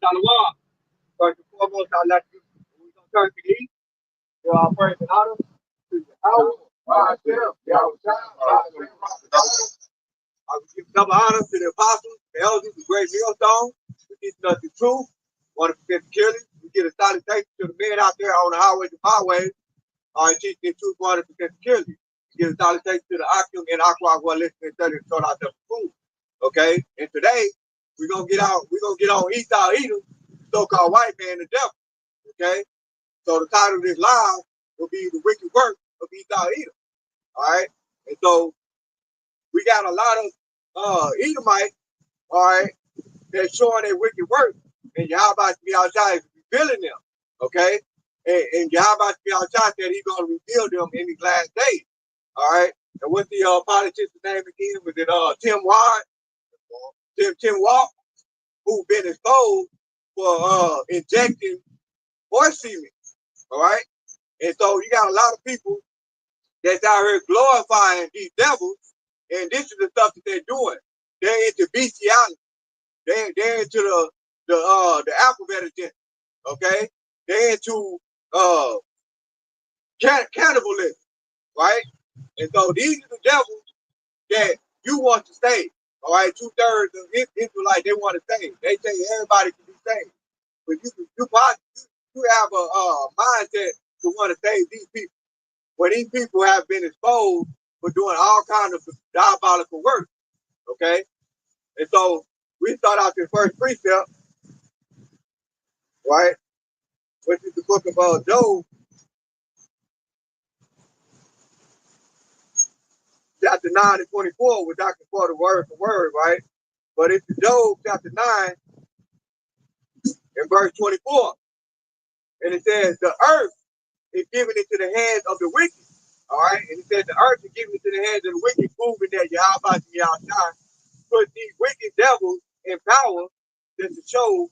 Shalom. First and foremost, I'd like to we're gonna turn to the east. Give our praise and honor to the hour. I will give double honor to the apostles, the elders, the great millstone, for teaching us the truth. 100% securely. We get a salutation to the men out there on the highways and byways. Teaching the truth 100% securely. We get a salutation to the Akim and Aqua who are listening and studying to out there for food. Okay? And today, we're gonna get on Esau Edom, so-called white man, the devil. Okay? So the title of this live will be The Wicked Work of Esau Edom. Alright? And so we got a lot of Edomites, alright, that's showing their wicked work. And Yahweh be outside is revealing them. Okay? And Yahweh be outside said he's gonna reveal them in these last days. Alright? And what's the politician's name again? Was it Tim Ward? Tim Ward, who been exposed for injecting horse semen. All right. And so you got a lot of people that's out here glorifying these devils, and this is the stuff that they're doing. They're into bestiality. They're into the alphabet agenda. Okay. They're into cannibalism, right? And so these are the devils that you want to save. All right, 2/3 of Israelites they want to save. They say everybody can be saved, but you have a mindset to want to save these people. Well, these people have been exposed for doing all kinds of diabolical work. Okay, and so we start out the first precept, right, which is the book of Job, chapter 9 and 24, which I can quote word for word, right? But it's Job chapter 9 and verse 24. And it says, the earth is given into the hands of the wicked. All right. And it says the earth is given into the hands of the wicked, proving that Yahweh put these wicked devils in power just to show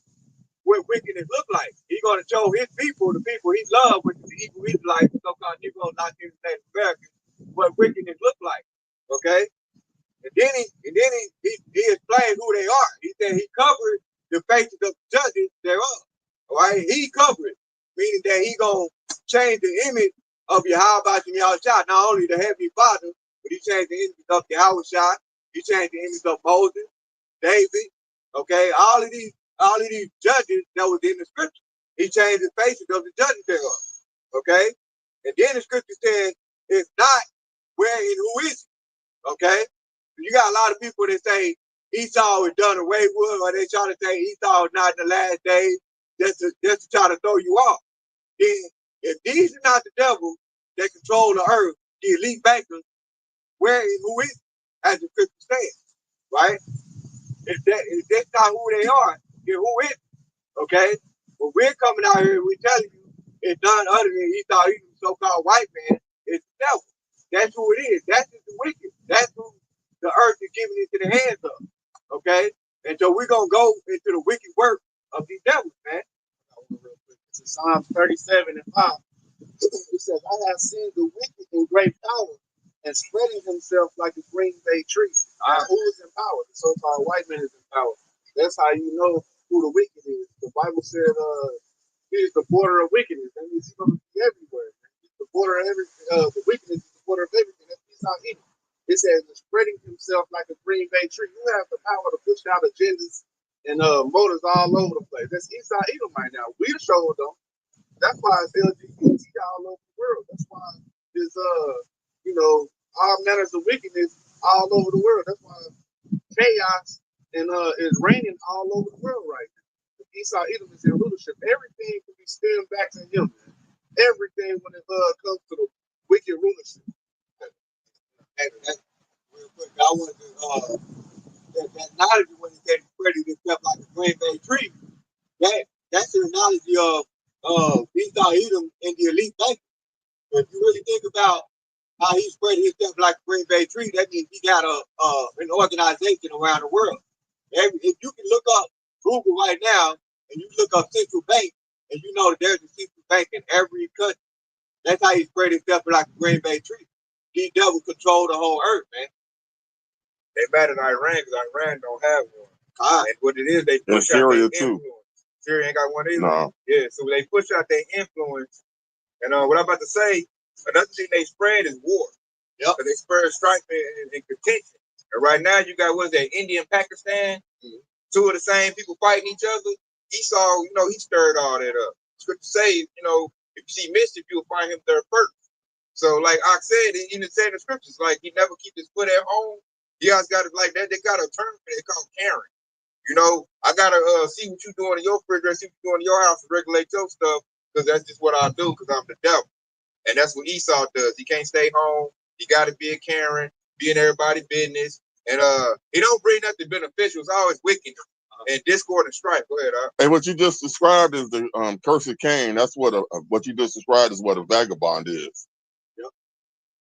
what wickedness look like. He's going to show his people, the people he loves, which is the Hebrew Israelites, so-called Negroes, not Native Americans, what wickedness look like. Okay. And then he explained who they are. He said he covered the faces of the judges thereof. All right. He covered it, meaning that he going to change the image of Yahweh and Yahushua, not only the Heavenly Father, but he changed the image of Yahushua. He changed the image of Moses, David, okay, all of these judges that was in the scripture. He changed the faces of the judges thereof, okay? And then the scripture says, it's not where and who is it, okay? You got a lot of people that say Esau is done away with, or they try to say Esau is not in the last days, just to try to throw you off. Then, if these are not the devil that control the earth, the elite bankers, where and who is it, as the scripture says, right? If that's not who they are, then who is it? Okay? But we're coming out here and we're telling you it's none other than Esau, even so-called white man, it's the devil. That's who it is. That's just the wicked. That's who the earth is giving into the hands of. Okay? And so we're going to go into the wicked work of these devils, man. It's in Psalms 37 and 5. It says, I have seen the wicked in great power and spreading himself like a green bay tree. Who is in power? The so-called white man is in power. That's how you know who the wicked is. The Bible said he is the border of wickedness. That means he's going to be everywhere. He's the border of everything. The wickedness is the border of everything. That's not evil. It says spreading himself like a green bay tree. You have the power to push out agendas and motives all over the place. That's Esau Edom right now. We the show them. That's why it's LGBT all over the world. That's why there's all manners of wickedness all over the world. That's why chaos and is reigning all over the world right now. Esau Edom is in rulership. Everything can be stemmed back to him. Everything when it comes to the wicked rulership. Hey, real quick, I wanted to that analogy when he said spreading himself like a green bay tree. That's the analogy of Esau Edom and the elite banker. If you really think about how he spread himself like a green bay tree, that means he got an organization around the world. If you can look up Google right now and you look up central bank, and you know that there's a central bank in every country. That's how he spread himself like a green bay tree. These devils control the whole earth, man. They mad at Iran because Iran don't have one. And what it is, they push out Syria their too. influence. Syria ain't got one either. No. Yeah, so they push out their influence. And what I'm about to say, another thing they spread is war. Yep. So they spread strife and contention. And right now you got, what is that, India and Pakistan? Mm-hmm. Two of the same people fighting each other. Esau, he stirred all that up. Scripture say, if you see mischief, you'll find him there first. So, like I said, in the scriptures, like he never keep his foot at home. You guys got it like that. They got a term for it called caring. I gotta see what you doing in your refrigerator, see what you doing in your house, and regulate your stuff, because that's just what I do, because I'm the devil. And that's what Esau does. He can't stay home. He got to be a Karen, be in everybody's business. And he don't bring nothing beneficial. It's always wicked and discord and strife. Go ahead, Hey, what you just described is the curse of Cain. That's what what you just described is what a vagabond is. Yep.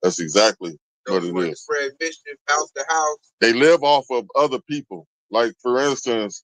That's exactly what it is. Spread mischief house to house. They live off of other people. Like, for instance,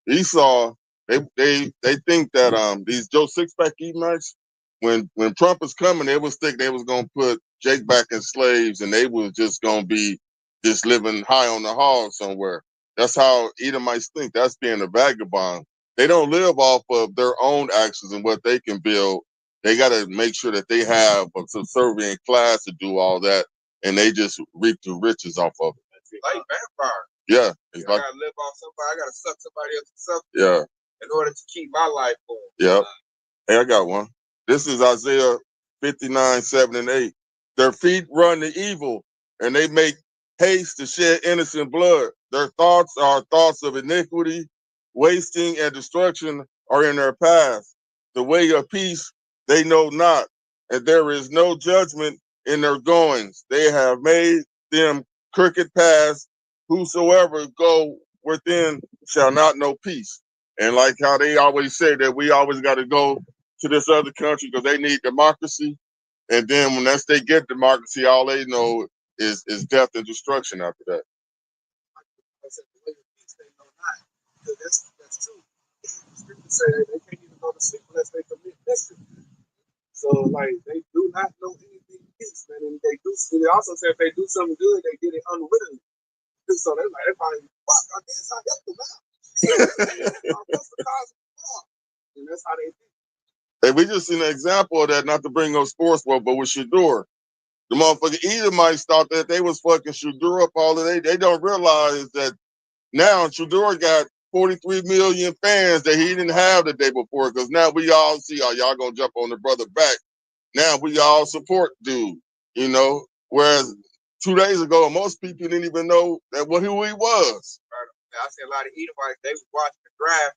Esau, they think that these Joe Sixpack Edomites, when Trump was coming, they was thinking they was gonna put Jake back in slaves, and they was just gonna be just living high on the hog somewhere. That's how Edomites think. That's being a vagabond. They don't live off of their own actions and what they can build. They got to make sure that they have a subservient class to do all that, and they just reap the riches off of it. It's like vampire. Yeah, it's like, I gotta live off somebody. I gotta suck somebody else's stuff. Yeah. In order to keep my life going. Yeah. Hey, I got one. This is Isaiah 59, 7 and 8. Their feet run to evil, and they make haste to shed innocent blood. Their thoughts are thoughts of iniquity, wasting and destruction are in their path. The way of peace they know not, and there is no judgment in their goings. They have made them crooked paths. Whosoever go within shall not know peace. And like how they always say that we always got to go to this other country because they need democracy. And then once they get democracy, all they know is death and destruction after that. That's true. Scripture say they can't even go to sleep unless they commit mischief. So, like, they do not know anything peace, man. And they also say if they do something good, they get it unwittingly. So they're like, fuck, I guess I helped them out. What's the cause of the war? And that's how they think. Hey, we just seen an example of that, not to bring up sports, but with Shadur. The motherfucking Edomites thought that they was fucking Shadur up all of day. They don't realize that now Shadur got 43 million fans that he didn't have the day before, because now we all see, y'all gonna jump on the brother back. Now we all support dude, whereas 2 days ago, most people didn't even know who he was. I see a lot of Edomites, they was watching the draft.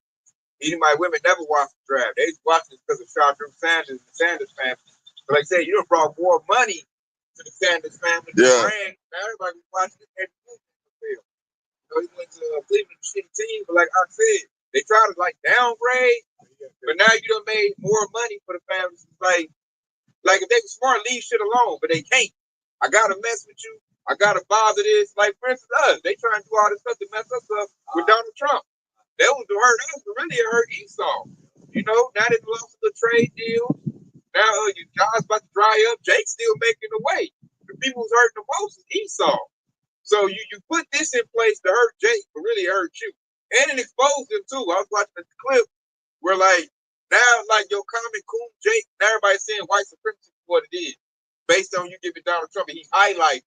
Edomite women never watched the draft. They was watching it because of Shadru Sanders and the Sanders family. But like I said, you done brought more money to the Sanders family. Yeah. Now everybody was watching it every movie. He went to Cleveland, shitty team, but like I said, they try to downgrade, but now you done made more money for the families. Like if they were smart, leave shit alone, but they can't. I gotta mess with you. I gotta bother this. Like for instance, us, they trying to do all this stuff to mess us up with Donald Trump. That was to hurt us, but really it hurt Esau. Now they lost the trade deal. Now your job's about to dry up. Jake's still making the way. The people who's hurting the most is Esau. So you put this in place to hurt Jake, but really hurt you. And it exposed him too. I was watching the clip where now your common coon Jake, now everybody's saying white supremacy is what it is. Based on you giving Donald Trump, and he highlighted,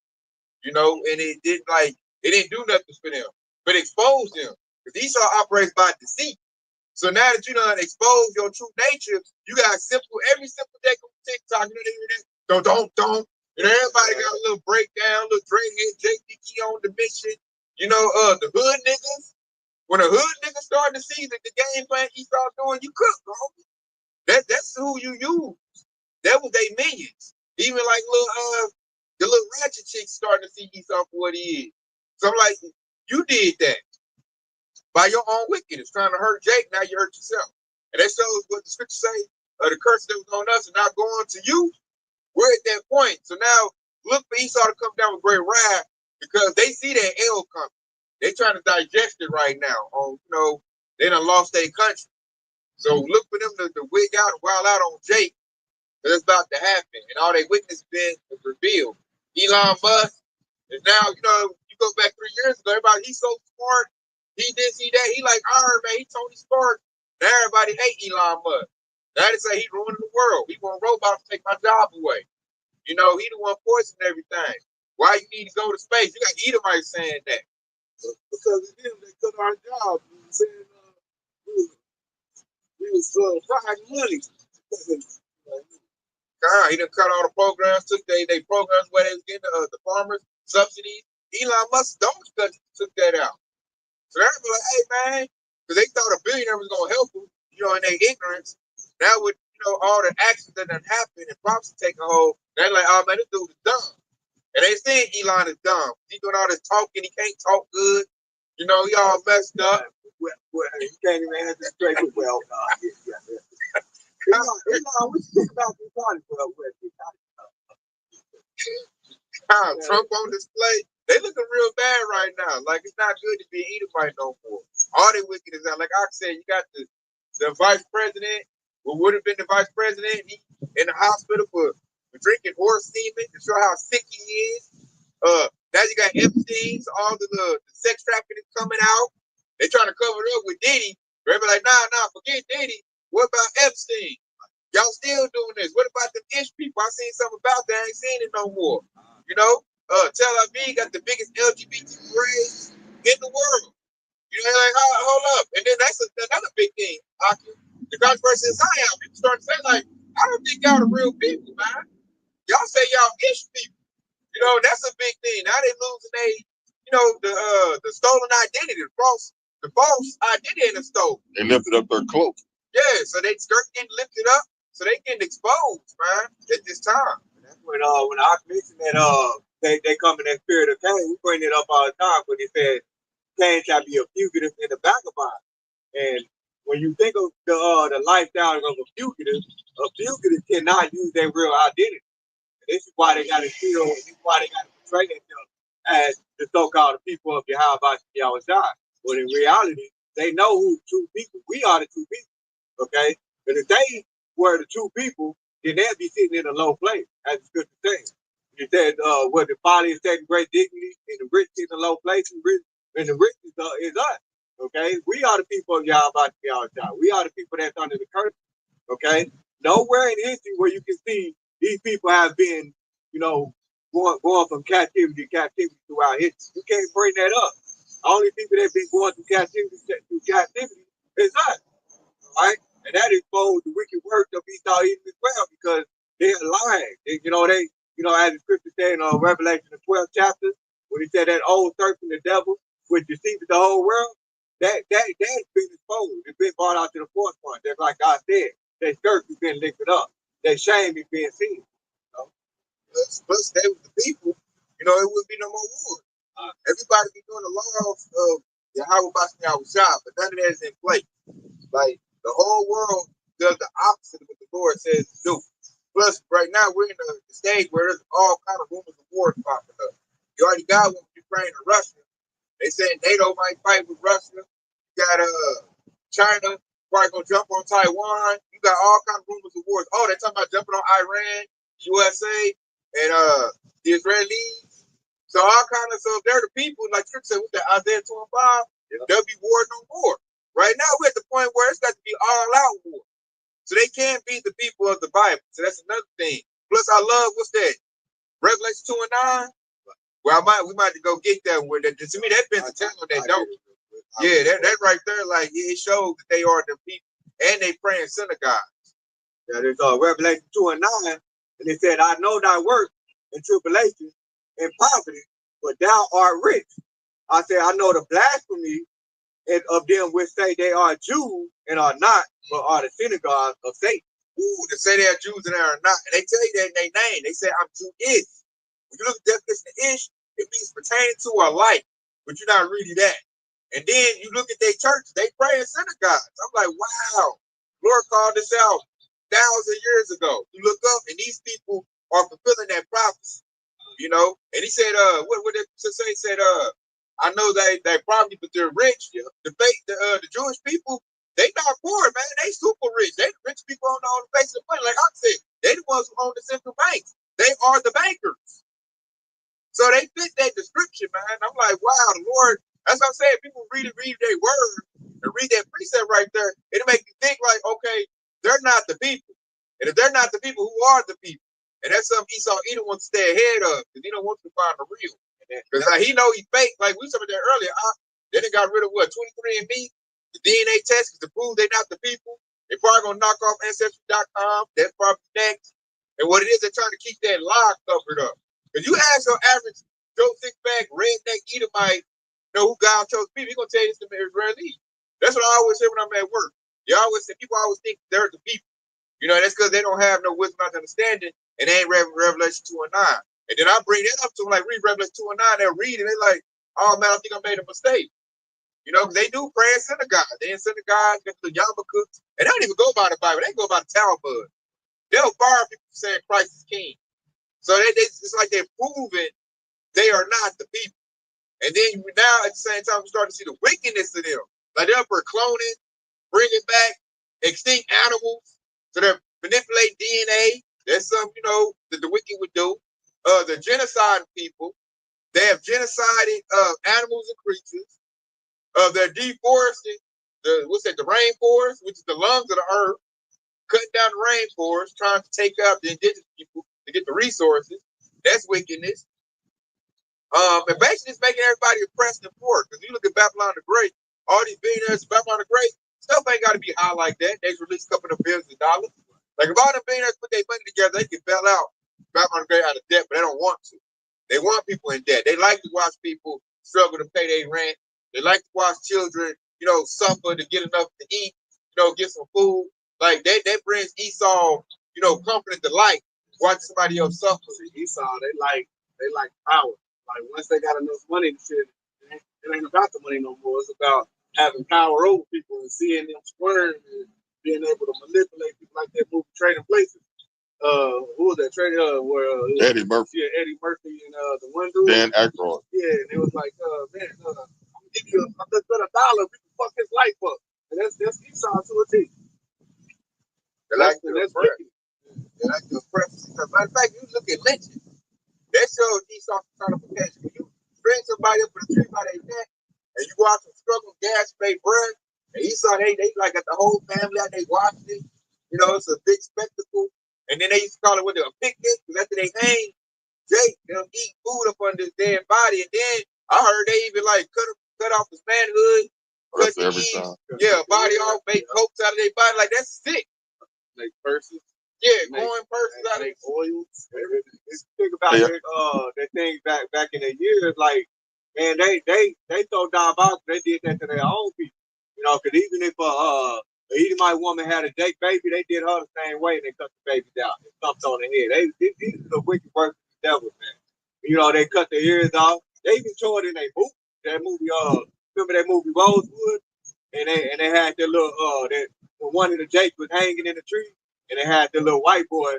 and it didn't do nothing for them. But exposed them. Because Esau operates by deceit. So now that you done exposed your true nature, you got every simple day on TikTok, they hear this, don't. Everybody got a little breakdown, little dreadhead, JPT on the mission. The hood niggas. When the hood niggas starting to see that the game plan Esau doing, you cook, bro. That's who you use. That was they minions. Even the little ratchet chicks starting to see Esau for what he is. So I'm like, you did that by your own wickedness, trying to hurt Jake. Now you hurt yourself, and that shows what the scriptures say. The curse that was on us and not going to you. We're at that point. So now look for Esau to come down with great wrath because they see that L coming. They trying to digest it right now. They done lost their country. So look for them to wig out and wild out on Jake. That's about to happen. And all their witness been revealed. Elon Musk is now, you go back 3 years ago, everybody, he's so smart. He this, he that. He like Iron Man. He Tony Stark. Now everybody hate Elon Musk. Now they say he ruining the world. He want robots to take my job away. You know, he the one poisoning everything. Why you need to go to space? You got Edomites saying that. Because of them, they cut our job. You know what I'm saying? We was frying money. God, he done cut all the programs, took they programs where they was getting the farmers subsidies. Elon Musk don't took that out. So they're like, hey man, because they thought a billionaire was gonna help them, you know, in their ignorance. Now with all the actions that done happened and props taking hold, they're like, oh man, this dude is dumb. And they saying Elon is dumb. He doing all this talking, he can't talk good. You know, he all messed up. Well, he can't even answer straight with well. Elon, what you think about this party? Well, Trump on display. They looking real bad right now. Like it's not good to be Edomite no more. All they wicked is out. Like I said, you got the vice president, who would have been the vice president, he in the hospital for drinking horse semen to show how sick he is. Now you got Epstein, so all the sex trafficking is coming out. They trying to cover it up with Diddy. They're like, nah, forget Diddy. What about Epstein? Y'all still doing this. What about the ish people? I seen something about that. I ain't seen it no more. You know, Tel Aviv got the biggest LGBT parade in the world. You know, like, hold up. And then that's another big thing, Aki. The controversy in Zion. People start to say, like, I don't think y'all the real people, man. Y'all say y'all ish people. You know, that's a big thing. Now they losing the stolen identity, the false identity in the stolen. They lifted up their cloak. Yeah, so they skirt getting lifted up, so they getting exposed, man, at this time. that's when I mentioned that they come in that spirit of Cain. We bring it up all the time when he said Cain shall be a fugitive and a vagabond. And when you think of the lifestyle of a fugitive cannot use their real identity. This is why they got to feel. This is why they got to portray themselves as the so-called people of Yahweh Shah. But in reality, they know who the true people. We are the true people. Okay, but if they were the true people, then they'd be sitting in a low place, as the scripture says. It said, where the folly is taking great dignity, and the rich in a low place, and the rich is us. Okay, we are the people of Yahweh Shah. We are the people that's under the curse. Okay, nowhere in history where you can see these people have been, going from captivity to captivity throughout history. You can't bring that up. Only people that have been going through captivity is us, right? And that exposed the wicked works of Esau even as well, because they're lying. As the scripture said in Revelation the 12th chapter, when he said that old serpent, the devil, which deceives the whole world, that's been exposed. It's been brought out to the forefront. That's like God said. That skirt has been lifted up. That shame is being seen. Plus, they was the people, it wouldn't be no more war. Everybody be doing the laws of Yahweh Shah, but none of that is in place. Like, the whole world does the opposite of what the Lord says to do. Plus, right now, we're in the stage where there's all kind of rumors of wars popping up. You already got one with Ukraine and Russia. They said NATO might fight with Russia. You got China probably gonna jump on Taiwan. You got all kind of rumors of wars. Oh, they're talking about jumping on Iran, USA, and the Israelis. So all kind of, so if they're the people, like Trick said with the Isaiah 2 and 5, there'll be war no more. Right now we're at the point where it's got to be all out war. So they can't be the people of the Bible. So that's another thing. Plus I love, what's that? Revelation 2 and 9. Well, we might have to go get that one. To me, that's been the tell that don't. Yeah, that right there, like, it shows that they are the people, and they pray in synagogues. Yeah, there's Revelation 2 and 9, and it said, I know thy work and tribulation and poverty, but thou art rich. I said, I know the blasphemy of them which say they are Jews and are not, but are the synagogues of Satan. Ooh, to say they are Jews and they are not. And they tell you that in their name. They say, I'm Jewish. When you look at the definition of ish, it means pertaining to or like, but you're not really that. And then you look at their church, they pray in synagogues. I'm like, wow, Lord called this out thousands of years ago. You look up, and these people are fulfilling that prophecy, And he said, what did it say? He said, I know they poverty, but they're rich. Yeah. The Jewish people, they not poor, man. They super rich. They the rich people on the face of the planet. Like I said, they the ones who own the central banks. They are the bankers. So they fit that description, man. I'm like, wow, the Lord. That's what I'm saying. People read their word, and read that precept right there, it'll make you think like, okay, they're not the people. And if they're not the people, who are the people? And that's something Esau Edom wants to stay ahead of, because he don't want to find the real. Because he know he fake, like we said that earlier. Then they got rid of what, 23andMe, the DNA test to prove they're not the people. They're probably gonna knock off Ancestry.com. That's probably next. And what it is, they're trying to keep that lie covered up. If you ask your average Joe Six-Bag, redneck Edomite, who God chose people, he's gonna tell you this to me Israeli. That's what I always say when I'm at work. They always say, people always think they're the people. You know, that's because they don't have no wisdom or understanding, and they ain't read Revelation 2 and 9. And then I bring that up to them, like, read Revelation 2 and 9, they'll read, and they're like, oh man, I think I made a mistake. You know, they do pray in synagogue. They in synagogue, get the yarmulke, and they don't even go by the Bible. They go by the Talmud. They'll fire people saying Christ is king. So it's like they're proving they are not the people. And then now at the same time, we start to see the wickedness of them. Like they're for cloning, bringing back extinct animals. So they're manipulating DNA. That's something, you know, that the wicked would do. The genocide of people. They have genocided animals and creatures. They're deforesting the rainforest, which is the lungs of the earth, cutting down the rainforest, trying to take out the indigenous people to get the resources. That's wickedness. And basically it's making everybody oppressed and poor. Because you look at Babylon the Great, all these billionaires, Babylon the Great, stuff ain't got to be high like that. They release a couple of billions of dollars. Like if all the billionaires put their money together, they can bail out Babylon the Great out of debt, but they don't want to. They want people in debt. They like to watch people struggle to pay their rent. They like to watch children, you know, suffer to get enough to eat, you know, get some food. Like that brings Esau, you know, comfort and delight watching somebody else suffer. Esau, they like power. Like once they got enough money to shit, it ain't about the money no more. It's about having power over people and seeing them squirm and being able to manipulate people like that movie Trading Places. Who was that? Eddie Murphy. Yeah, Eddie Murphy and the one dude. Dan Aykroyd. Yeah, and it was like, man, I'm gonna give you $1, we can fuck his life up. And that's Esau to a T. They like to oppress. They like to oppress. Matter of fact, you look at lynching. That shows Esau personification. When you string somebody up with a tree by their neck, and you watch them struggle, gas, pay bread, and Esau, they like got the whole family out, they watching it. You know, it's a big spectacle. And then they used to call it what, a picnic, because after they hang Jake, they'll eat food up under his dead body. And then I heard they even like cut off his manhood, cut the knees, body off, make coats out of their body. Like that's sick. Like purses. Yeah, going purses out of their oils. Think about that thing back in the years, like man, they so diabolical. They did that to their own people. You know, because even if an Edomite woman had a Jake baby, they did her the same way. And they cut the baby down and thumped on the head. These are the wicked works of the devil, man. You know, they cut their ears off. They even showed it in a movie. That movie, remember that movie Rosewood? And they had that little that one of the Jake was hanging in the tree, and they had the little white boy,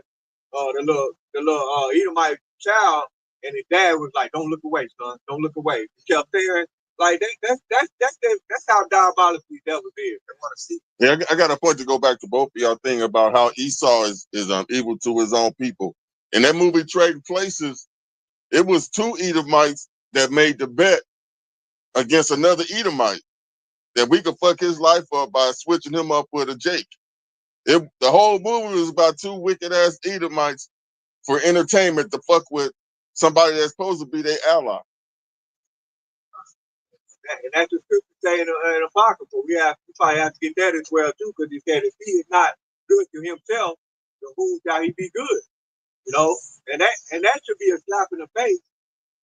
the little Edomite child, and his dad was like, "Don't look away, son. Don't look away." He kept staring. Like that's how diabolical the devil is. They want to see. Yeah, I got a point to go back to both of y'all thing about how Esau is evil to his own people. In that movie Trading Places, it was two Edomites that made the bet against another Edomite that we could fuck his life up by switching him up with a Jake. The whole movie was about two wicked ass Edomites for entertainment to fuck with somebody that's supposed to be their ally. And that's the scripture saying in Apocrypha. We probably have to get that as well too, because he said if he is not good to himself, then who shall he be good? You know, and that should be a slap in the face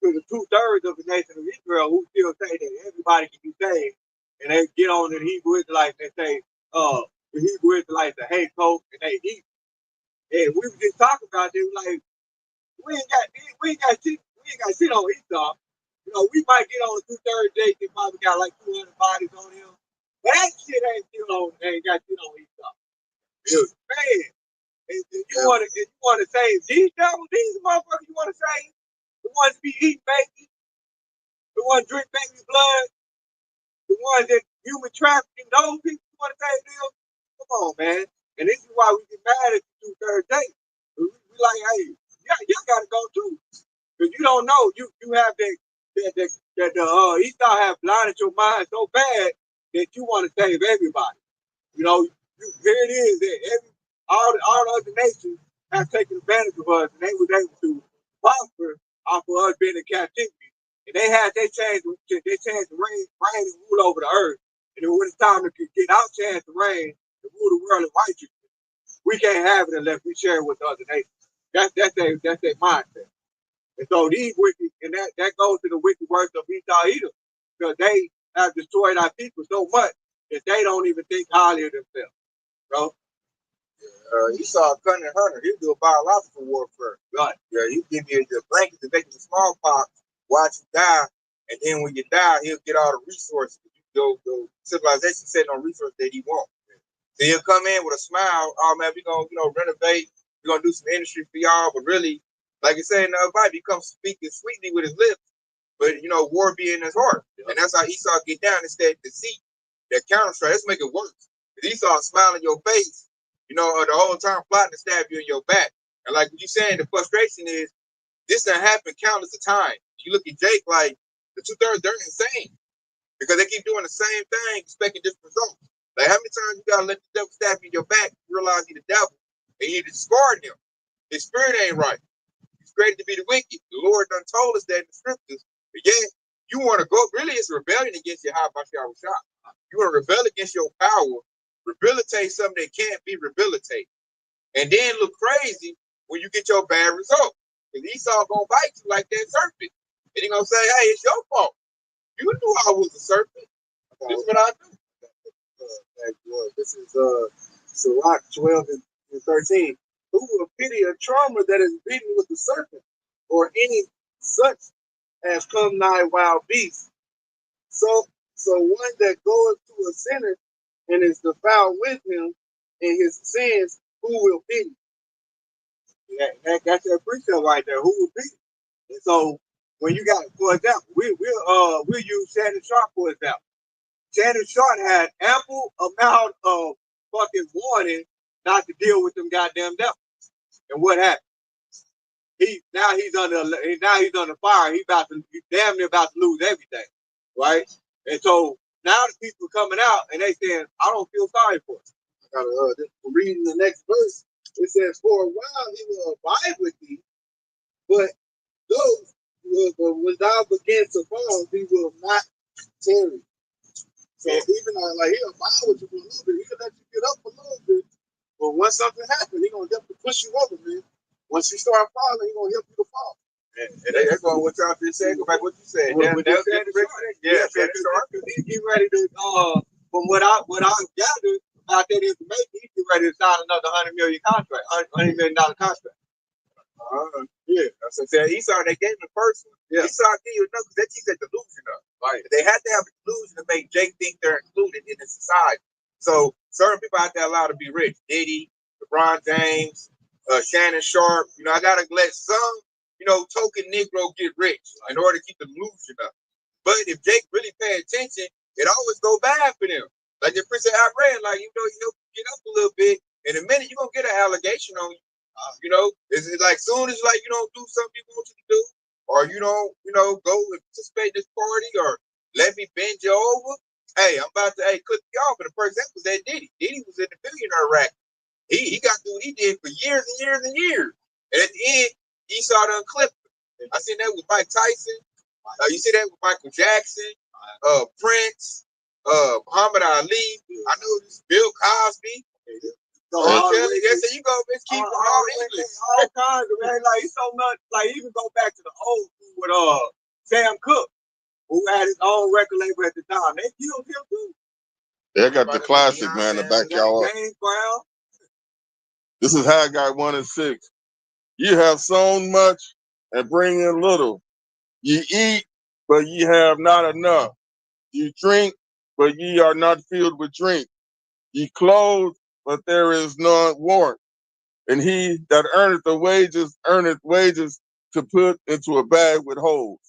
to the 2/3 of the nation of Israel who still say that everybody can be saved, and they get on the Hebrew Israelites and say, the Hebrew Israelites are hate folk and they eat. And we were just talking about this, like we ain't got shit on Esau. You know, we might get on 2/3 Jake and probably got like 200 bodies on him. But that shit ain't got shit on Esau. Man, if you want to save these motherfuckers, you want to save the ones be eating baby, the ones drink baby blood, the ones that human trafficking, those people you want to save them. Come on, man. And this is why we get mad at the 2/3 Jake. We like, hey, you gotta go too. Because you don't know, you have that Esau have blinded your mind so bad that you want to save everybody. You know, here it is that all the other nations have taken advantage of us, and they was able to prosper off of us being in captivity. And they had their chance to reign and rule over the earth. And when it's time to get our chance to reign and rule the world in righteousness, we can't have it unless we share it with the other nations. That's their mindset. And so these wicked, and that goes to the wicked works of Esau Edom, because they have destroyed our people so much that they don't even think highly of themselves, bro. Esau a cunning hunter. He'll do a biological warfare. Right. Yeah, he'll give you the blankets to make you smallpox, watch you die, and then when you die, he'll get all the resources. The civilization sitting on resources that he wants. So he'll come in with a smile. Oh man, we're gonna renovate. We're gonna do some industry for y'all, but really, like I said in the Bible, he comes speaking sweetly with his lips, but war be in his heart. Yeah. And that's how Esau get down instead deceit, that counter strike. Let's make it worse. Esau smiling your face, the whole time plotting to stab you in your back. And like what you saying, the frustration is this done happened countless of times. You look at Jake like the 2/3, they're insane because they keep doing the same thing, expecting different results. Like how many times you gotta let the devil stab you in your back, realize he's the devil, and you discard him. His spirit ain't right. He's created to be the wicked. The Lord done told us that in the scriptures. But yet, you want to go, really it's a rebellion against your high by shot. You want to rebel against your power, rehabilitate something that can't be rehabilitated. And then look crazy when you get your bad result. Because Esau gonna bite you like that serpent. And he gonna say, hey, it's your fault. You knew I was a serpent. This is what I do. This is Sirach 12 and 13. Who will pity a charmer that is beaten with the serpent, or any such as come nigh wild beasts? So one that goeth to a sinner and is defiled with him in his sins, who will pity? That's that precept right there. Who will pity? And so when you got, for example, we'll use Shannon Sharp for example. Shannon Sharp had ample amount of fucking warning not to deal with them goddamn devils. And what happened? He's under fire. He's damn near about to lose everything, right? And so now the people coming out and they saying, I don't feel sorry for it. Reading the next verse, it says, for a while he will abide with thee, but when thou begins to fall, he will not tarry. So even like he'll abide with you for a little bit, he'll let you get up a little bit, but once something happens, he's gonna definitely push you over, man. Once you start falling, he's gonna help you to fall. And that's what y'all just said. Go back what you said. He's ready to from what I gathered about that information, he's ready to sign another $100 million contract, $100 million contract. Yeah, that's what I said. Esau, they gave him the first one. Yeah. Esau gave you enough because that teaches that delusion up. Right. They had to have a delusion to make Jake think they're included in the society. So certain people out there allowed to be rich. Diddy, LeBron James, Shannon Sharp. I gotta let some, token Negro get rich in order to keep the delusion up. But if Jake really pay attention, it always go bad for them. Like the Prince I read, like you get up a little bit, in a minute you're gonna get an allegation on you. Is it like soon as you don't do something you want you to do, or you don't, go and participate in this party, or let me bend you over. Hey, I'm about to cut you off. And the first example was that Diddy. Diddy was in the billionaire racket. He got to do what he did for years and years and years. And at the end, Esau done clipped him. I seen that with Mike Tyson. You see that with Michael Jackson, Prince, Muhammad Ali. I know this Bill Cosby. So you go, bitch, keep all kinds of, man. Like so much. Like even go back to the old school with Sam Cooke, who had his own record label at the time. They killed him too. They got the classic, man, to back y'all up. This is Haggai 1:6. You have sown much and bring in little. You eat, but ye have not enough. You drink, but ye are not filled with drink. Ye clothe, but there is none warmth. And he that earneth the wages, earneth wages to put into a bag with holes.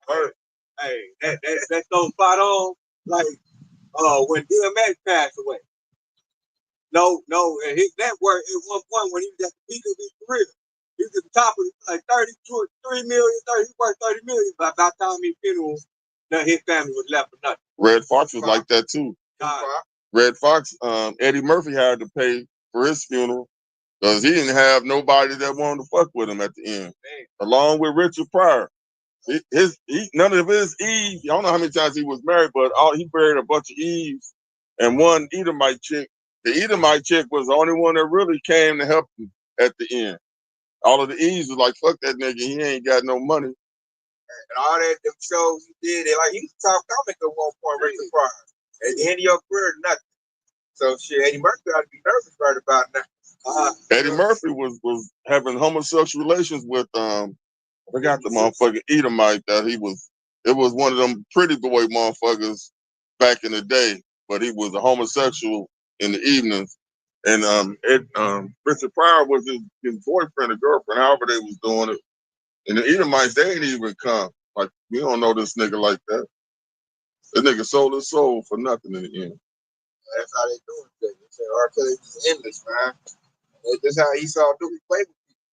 Hey, that's so spot on. Like when DMX passed away. No, and his net worth at one point when he was at the peak of his career, he was at the top of like 3 million, he worth 30 million by the time his funeral None his family was left for nothing. Red Fox was like that too. Red Fox, Eddie Murphy had to pay for his funeral because he didn't have nobody that wanted to fuck with him at the end. Man. Along with Richard Pryor. None of his Eves, I don't know how many times he was married, but he buried a bunch of Eves and one Edomite chick. The Edomite chick was the only one that really came to help him at the end. All of the Eves was like, fuck that nigga, he ain't got no money. And all that them shows he did, he was top comic at one point, Richard Pryor. At the end of your career, nothing. So shit, Eddie Murphy ought to be nervous right about now. Eddie Murphy was having homosexual relations with I forgot the motherfucking Edomite that he was. It was one of them pretty boy motherfuckers back in the day, but he was a homosexual in the evenings. And Richard Pryor was his boyfriend or girlfriend, however they was doing it. And the Edomites, they ain't even come. Like, we don't know this nigga like that. This nigga sold his soul for nothing in the end. That's how they do it. They say R. Kelly is endless, man. That's how Esau do. He play with people.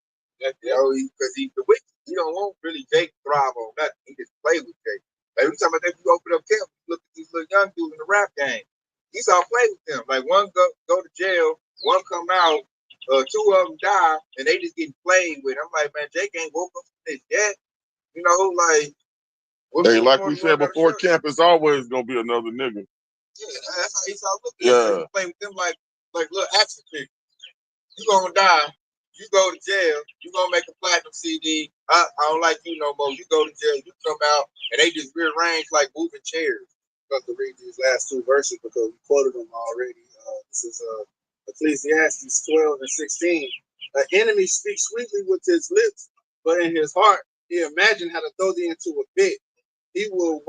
Because he's the wicked. He don't want really Jake to thrive on nothing. He just play with Jake. Like we talking about that, you open up camp, look at these little young dudes in the rap game. Esau play with them. Like one go to jail, one come out, two of them die, and they just getting played with. I'm like, man, Jake ain't woke up from this yet. You know, like. Hey, like we said before, camp is always gonna be another nigga. Yeah, that's how Esau look at it. Yeah. Play with them like little action figures. You gonna die. You go to jail. You gonna make a platinum CD. I don't like you no more. You go to jail. You come out, and they just rearrange like moving chairs. I'm about to read these last two verses because we quoted them already. This is Ecclesiastes 12 and 16. An enemy speaks sweetly with his lips, but in his heart he imagined how to throw thee into a pit. He will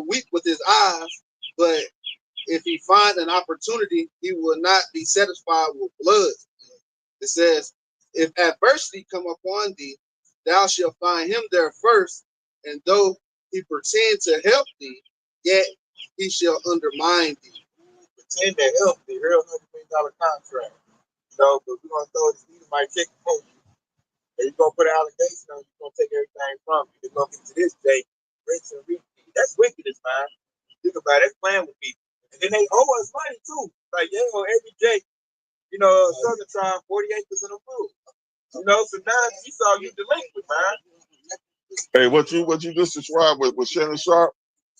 weep with his eyes, but if he find an opportunity, he will not be satisfied with blood. It says, if adversity come upon thee, thou shalt find him there first, and though he pretend to help thee, yet he shall undermine thee. Pretend to help thee, real $100 million contract. So, but we're gonna throw this, you might check for you. And you're gonna put an allegation on you, you're gonna take everything from you. You're gonna get to this day, rinse and repeat. That's wickedness, man. Think about it, that's playing with people. And then they owe us money too. Like they owe every day, Southern tribe 40 acres in a food. So now you saw you delinquent, man. Hey, what you just described with Shannon Sharp,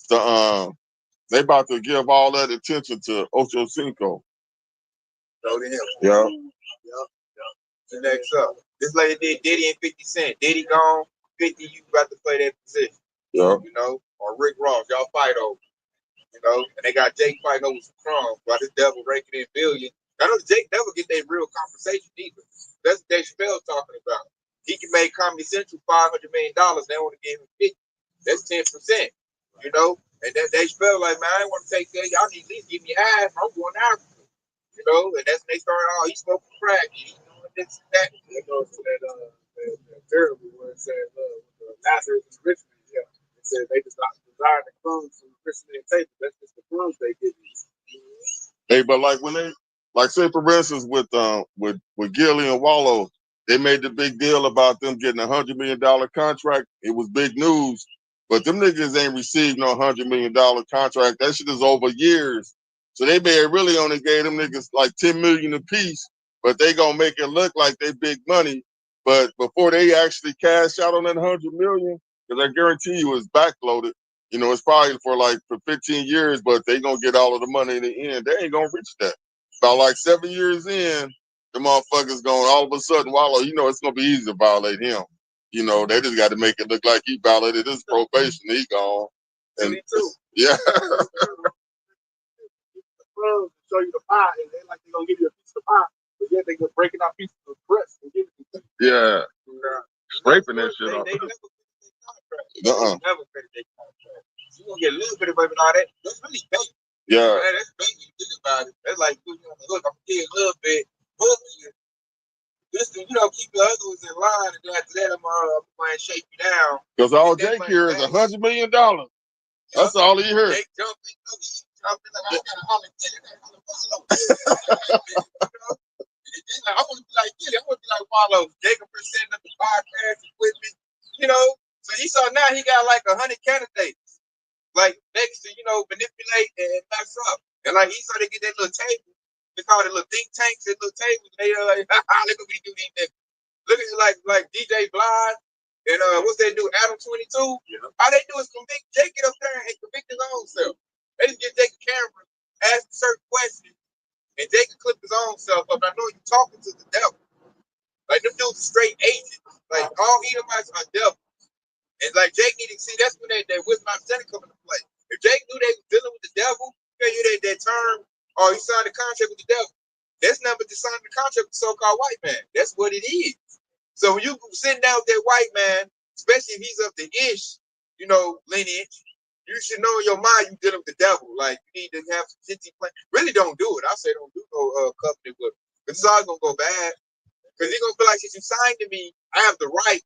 they about to give all that attention to Ocho Cinco. So to him. Yeah. The next up. This lady did Diddy and 50 Cent. Diddy gone, 50, you about to play that position. Yeah. Or Rick Ross, y'all fight over. And they got Jake fighting over some crumbs while this devil raking in billions. I know Jake never get their real compensation either. That's what Dave Chappelle talking about. He can make Comedy Central $500 million. They want to give him 50. That's 10%. And then Dave Chappelle like, man, I ain't want to take that. Y'all need at least give me half. I'm going after him. And that's when they started all he smoking crack. He doing this and that. That goes to that terrible where it said Lazarus is rich man. Yeah. It said they just not desire the crumbs from the rich man's table. That's just the crumbs they give you. Hey, but like when say for instance with Gilly and Wallow, they made the big deal about them getting $100 million contract. It was big news, but them niggas ain't received no $100 million contract. That shit is over years. So they may really only gave them niggas like $10 million a piece, but they gonna make it look like they big money. But before they actually cash out on that $100 million, because I guarantee you it's backloaded. It's probably for 15 years, but they gonna get all of the money in the end. They ain't gonna reach that. About like 7 years in, the motherfuckers going all of a sudden, Wallow, it's gonna be easy to violate him. They just got to make it look like he violated his probation. He gone. And me too. Yeah. Show you the pie, and they like they're gonna give you a piece of the pie, but yet they just breaking out pieces of breast and giving it to you. Yeah. Scraping that shit off. They never never finished their contract. You gonna get a little bit of it, but all that. That's really bait. Yeah. Man, that's bait. You think about it. That's like putting you on the hook. I'm gonna give you a little bit. Hook you. Just to, keep the other ones in line, and then after that, I'm going to shake you down. Because all Jake here is $100 million. That's all he heard. Jake jumping, he's jumping like I gotta holler at Gilly, I gotta Wallow. I want to be like Gilly, I want to be like Wallow. Jacob is setting up the podcast equipment, So he Esau now he got like 100 candidates, like next to manipulate and mess up. And like Esau, they get that little table. They call it little think tanks. That little table. They like, look what we do these niggas. Look at it like DJ Blind and what's they do? Adam 22. Yeah. All they do is convict Jake, get up there and convict his own self. They just get Jake a camera, ask certain questions, and Jake can clip his own self up. I know you talking to the devil. Like them dudes are straight agents. Like all Edomites are devils. And like Jake needed to see that's when that wisdom understanding come into play. If Jake knew they was dealing with the devil, that term, or he signed a contract with the devil. That's not but to sign the contract with the so-called white man. That's what it is. So when you sitting down with that white man, especially if he's of the Ish, lineage, you should know in your mind you dealing with the devil. Like you need to have some shitty plan. Really don't do it. I say don't do no covenant with him. Because it's always gonna go bad. Because he's gonna feel like since you signed to me, I have the right.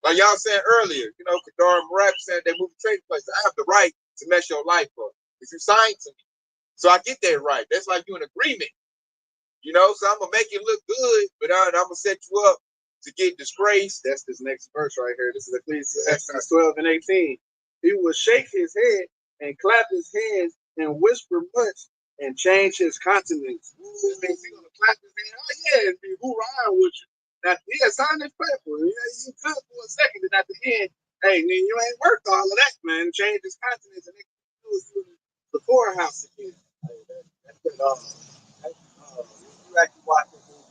Like y'all said earlier, Kadar and Marac said they moved to trading place. I have the right to mess your life up. If you signed to me. So I get that right. That's like you in agreement. So I'm gonna make you look good, but I'm gonna set you up to get disgraced. That's this next verse right here. This is Ecclesiastes 12 and 18. He will shake his head and clap his hands and whisper much and change his countenance. That means he's gonna clap his hand. Oh yeah, and be hoorahing with you. Now, yeah, sign this paper. Yeah, you good for a second, and at the end, hey, man, you ain't worked all of that, man. Change his countenance and they can do you in the poorhouse again. Hey, that's good. You actually watch this movie,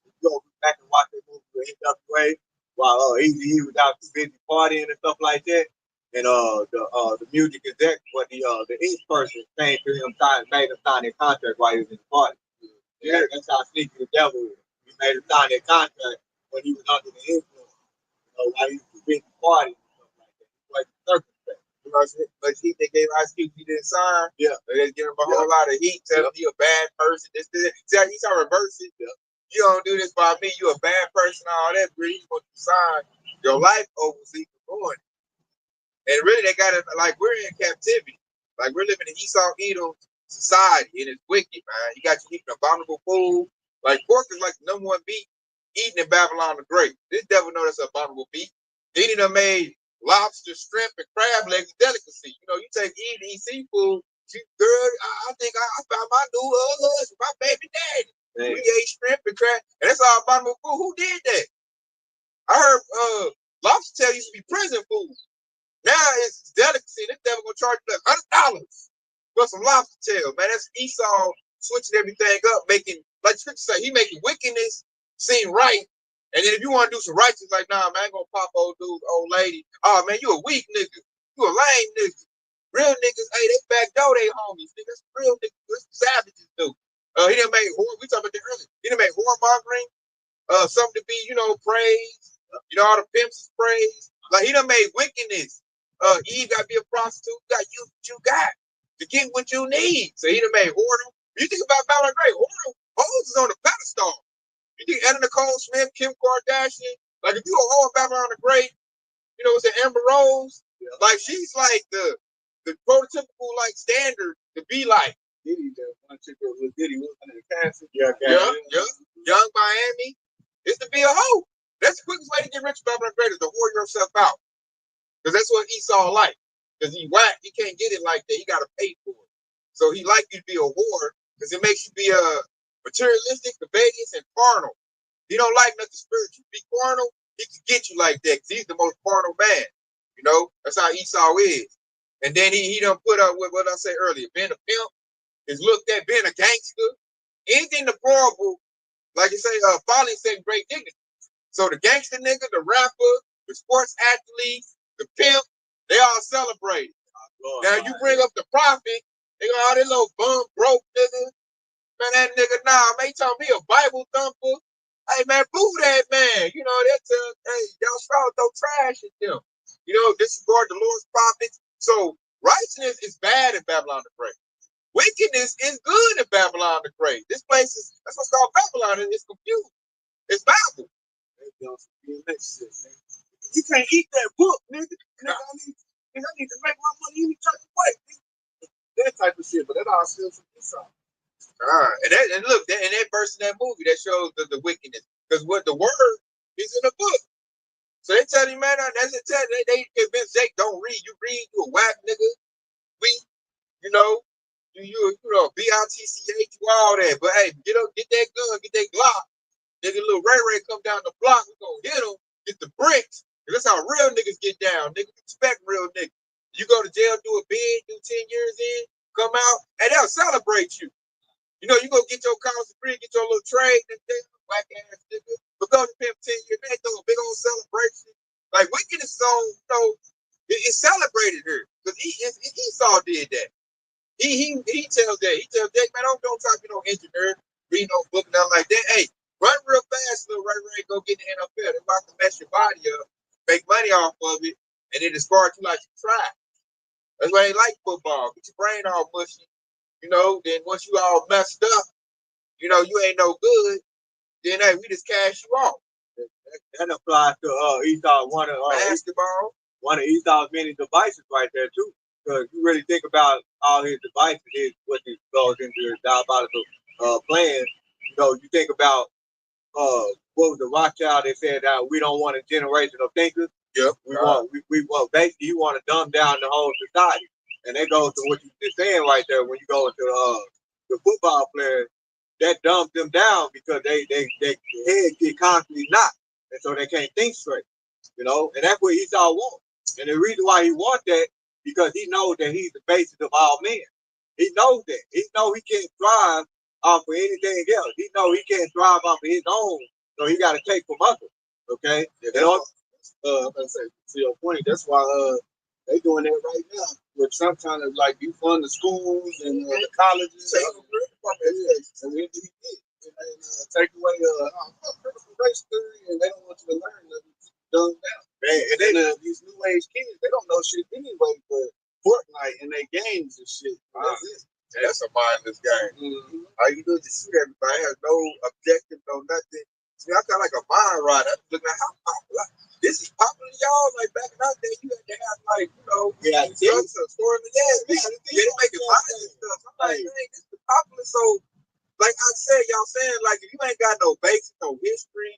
you go back and watch that movie with NWA while he was out busy partying and stuff like that. And the music is that, but the East person came to him, made him sign a contract while he was in the party. Yeah, that's how sneaky the devil is. He made him sign that contract when he was under the influence, while he was busy partying and stuff like that. Like circumspect. But they gave Ice Cube, he didn't sign. Yeah. They give him a whole lot of heat, tell him he a bad person. This. See, he's trying to reverse it. Yeah. You don't do this by me, you a bad person, all that, but you want to sign your life over so you can ruin it. And really, they got it like we're in captivity. Like we're living in Esau Edom society, and it's wicked, man. You got you eating abominable food. Like pork is like the #1 meat eaten in Babylon the Great. This devil know that's abominable meat. Then he done made lobster, shrimp, and crab legs a delicacy. You take eat seafood. Girl, I think I found my new husband, my baby daddy. Man. We ate shrimp and crab, and that's all abominable food. Who did that? I heard lobster tail used to be prison food. Now it's delicacy. This devil gonna charge you like $100 for some lobster tail, man. That's Esau switching everything up, making like the scripture say, he making wickedness seem right. And then if you want to do some righteous, like nah, man, I ain't gonna pop old dude, old lady. Oh man, you a weak nigga. You a lame nigga. Real niggas, hey, they backdoor they homies. Nigga, that's real niggas. That's savages do. He done made we talked about that earlier. He done made whoremongering something to be, praised. All the pimps is praised. Like he done made wickedness. Eve got to be a prostitute. Got you what you got to get what you need. So he done made whoredom. You think about Babylon Great, whoredom, hoes is on the pedestal. You think Anna Nicole Smith, Kim Kardashian, like if you a whore Babylon the Great, it's an Amber Rose. Yeah. Like she's like the prototypical like standard to be like. Diddy, that one chick that was Diddy was in the castle. Yeah. Young Miami. It's to be a hoe. That's the quickest way to get rich Babylon Great is to whore yourself out. Because that's what Esau like. Because he whack, he can't get it like that. He got to pay for it. So he like you to be a whore because it makes you be materialistic, rebellious, and carnal. He don't like nothing spiritual. Be carnal, he can get you like that because he's the most carnal man. That's how Esau is. And then he done put up with what I said earlier. Being a pimp is looked at, being a gangster. Anything deplorable, like you say, folly said great dignity. So the gangster nigga, the rapper, the sports athlete, the pimp, they all celebrate. Now you bring up the prophet, they go, all that little bum broke nigga. Man, that nigga, man, tell me a Bible thumper. Hey man, boo that man. That's hey, y'all strong throw trash at them. Disregard the Lord's prophets. So righteousness is bad in Babylon the Great. Wickedness is good in Babylon the Great. This place that's what's called Babylon, and it's confused. It's Babel. You can't eat that book, nigga. I need to make my money any type of way. That type of shit, but that all stems from Esau. And look, in that verse in that movie that shows the wickedness. Because what the word is in the book. So they tell you, man, that's it. They convince Jake don't read. You read, you a whack nigga. You know, you know, BITCH, you all that. But hey, get that gun, get that Glock. Nigga, little Ray come down the block, we gonna hit him, get the bricks. And that's how real niggas get down. Nigga, respect real niggas. You go to jail, do a bid, do 10 years in, come out, and they'll celebrate you. You know, you go get your college degree, get your little trade, and black ass nigga. But go to pimp 10 years, they throw a big old celebration. Like wickedness is on, you know, it's celebrated here. Because Esau did that. He tells that. He tells Jake, man, don't talk to no engineer, read no book, nothing like that. Hey, run real fast, little Ray, go get the NFL. They're about to mess your body up, make money off of it, and then discard you like you tried. That's why they like football. Get your brain all mushy. You know, then once you all messed up, you know, you ain't no good, then hey, we just cash you off. That applies to Esau, Basketball. One of Esau's many devices right there too. Because you really think about all his devices, what he goes into his diabolical plan. You know, you think about what was the Rothschild that said that we don't want a generation of thinkers. Yep. We want basically you want to dumb down the whole society. And that goes to what you were saying right there when you go into the football players, that dumbs them down because they head get constantly knocked. And so they can't think straight. You know, and that's what Esau wants. And the reason why he wants that, because he knows that he's the basis of all men. He knows that. He knows he can't thrive off of anything else. He knows he can't thrive off of his own, so he got to take from others. Okay? Yeah, I'm gonna say to your point, that's why they doing that right now. With Trump trying to like defund the schools and the colleges. And we did. And take away critical race theory, and they don't want you to learn nothing. Dumb down. Man, and then these new age kids, they don't know shit anyway, but Fortnite and their games and shit. That's it. That's a mindless game. Mm-hmm. All you do is just shoot everybody. Has no objective, no nothing. See, I got like a mind ride. I'm looking at how popular this is popular, y'all. Like back in our day, you had to have like, you know, store in the gas. They making money and stuff. I'm like, dang, this is popular. So, like I said, y'all saying like if you ain't got no basic, no history,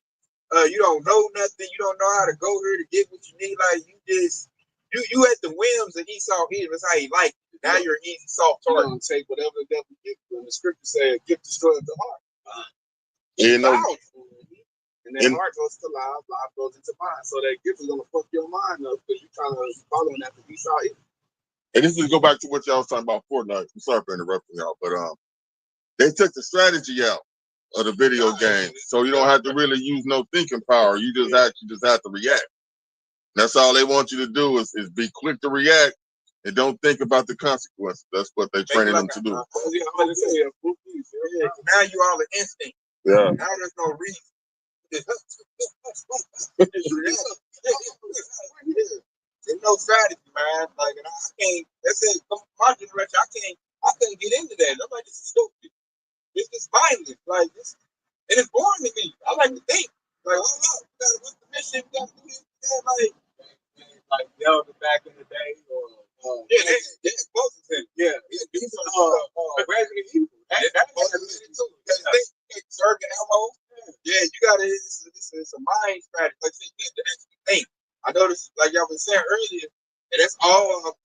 you don't know nothing, you don't know how to go here to get what you need. Like you just you at the whims of Esau. That's how he like it. Now you're an easy soft target. You take whatever the devil gives you. And the scripture said, "Gift destroys the heart." You know, and then heart goes to life goes into mind. So that gift is gonna fuck your mind up because you're trying to follow after Esau. and this is go back to what y'all was talking about Fortnite. I'm sorry for interrupting y'all, but they took the strategy out of the video game, so you don't have to really use no thinking power. You just have to react. That's all they want you to do is be quick to react and don't think about the consequences. That's what they're training them to do. Now you all an instinct. Yeah. Now there's no reason. There's no strategy, man. Like, and I can't. That's it. My generation, I couldn't get into that. I'm like, this is stupid. It's just mindless. Like this, and it's boring to me. I like to think. Like, hold up, we gotta what's the mission? We gotta do this. Like Zelda back in the day, or they're supposed to think. these are Resident Evil. That's too. Circuit ammo. Yeah, you gotta. It's a mind strategy. Like, you have to actually think. I noticed, like y'all was saying earlier, and that's all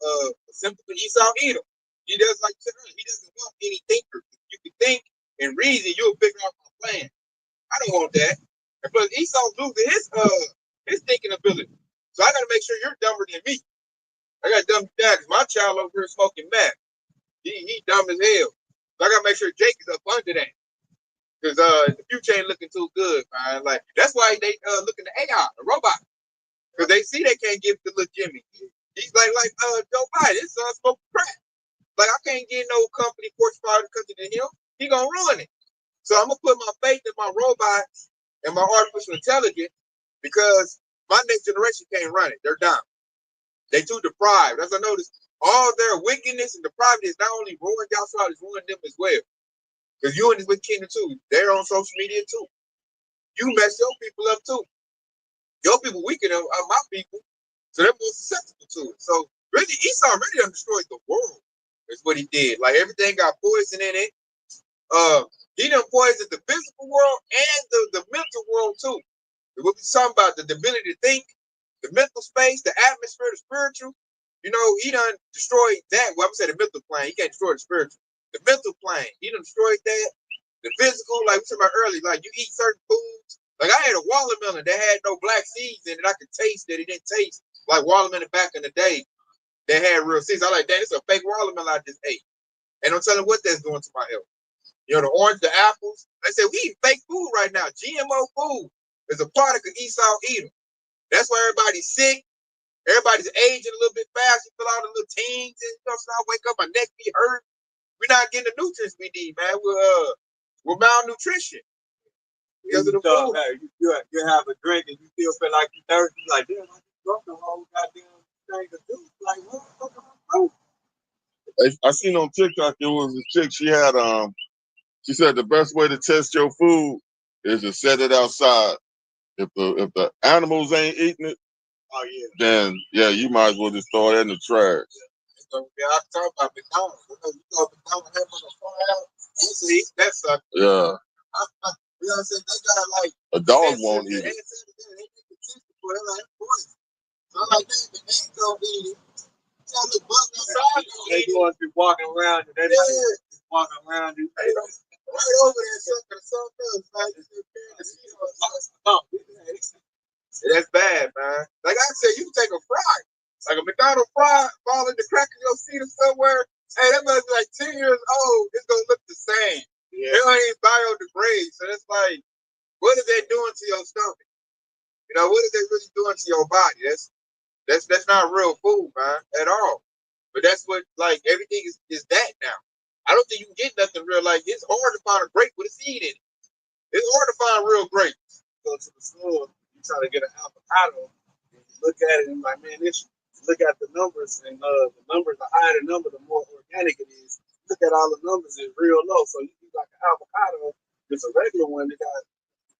simple for Esau Edom. He does, like you said earlier, he doesn't want any thinkers. You can think and reason, you'll figure out my plan. I don't want that. And plus, Esau's losing his thinking ability. So I gotta make sure you're dumber than me. I gotta dumb you down because my child over here smoking meth. He dumb as hell. So I gotta make sure Jake is up under that. Because the future ain't looking too good, man. Like that's why they looking at AI, the robot. Because they see they can't give the little Jimmy. He's like Joe Biden, his son smoking crack. Like I can't get no company horsepower to come to him. He gonna ruin it. So I'm gonna put my faith in my robots and my artificial intelligence because my next generation can't run it. They're dumb. They too deprived. As I noticed, all their wickedness and depravity is not only ruining y'all out, it's ruining them as well. Because you and this wicked kingdom too. They're on social media too. You mess your people up too. Your people weaker than my people, so they're more susceptible to it. So really, Esau really done destroyed the world. That's what he did. Like everything got poison in it. He done poisoned the physical world and the mental world too. What we talking about, the ability to think the mental space, the atmosphere, the spiritual. You know, he done destroyed that. Well, I'm saying the mental plane. He can't destroy the spiritual. The mental plane. He done destroyed that. The physical, like we talking about earlier, like you eat certain foods. Like I had a watermelon that had no black seeds in it. I could taste that it didn't taste like watermelon back in the day that had real seeds. I like that. It's a fake watermelon I just ate. And I'm telling you what that's doing to my health. You know, the orange, the apples. They say we eat fake food right now. GMO food is a product of Esau Edom. That's why everybody's sick. Everybody's aging a little bit fast. You feel all the little teens and stuff. So I wake up, my neck be hurt. We're not getting the nutrients we need, man. We're malnutrition because of the food. You have a drink and you still feel like you're thirsty. Like, damn, I just drunk the whole goddamn thing of juice. Like, what the fuck am I doing? I seen on TikTok there was a chick. She said the best way to test your food is to set it outside. If the animals ain't eating it, Oh yeah. then yeah, you might as well just throw it in the trash. So, yeah, I talk about McDonald's. Because you throw McDonald's have on the fire out, that sucker. Yeah. You know what I'm saying? They got like A dog won't eat it. They like, boy. So I'm like, they ain't gonna eat it. So I look buzzing outside. They want to be walking around and everybody walking around and right over there, something else. Like, that's bad, man. Like I said, you can take a fry, like a McDonald's fry, fall in the crack of your seat or somewhere. Hey, that must be like 10 years old. It's gonna look the same. Yeah. It ain't biodegrade. So it's like, what is that doing to your stomach? You know, what is that really doing to your body? That's not real food, man, at all. But that's what, like, everything is that now. I don't think you can get nothing real. Like, it's hard to find a grape with a seed in it. It's hard to find real grapes. Go to the store, you try to get an avocado, and you look at it and like, man, look at the numbers, and the numbers, the higher the number, the more organic it is. Look at all the numbers, it's real low. So you eat like an avocado, just a regular one,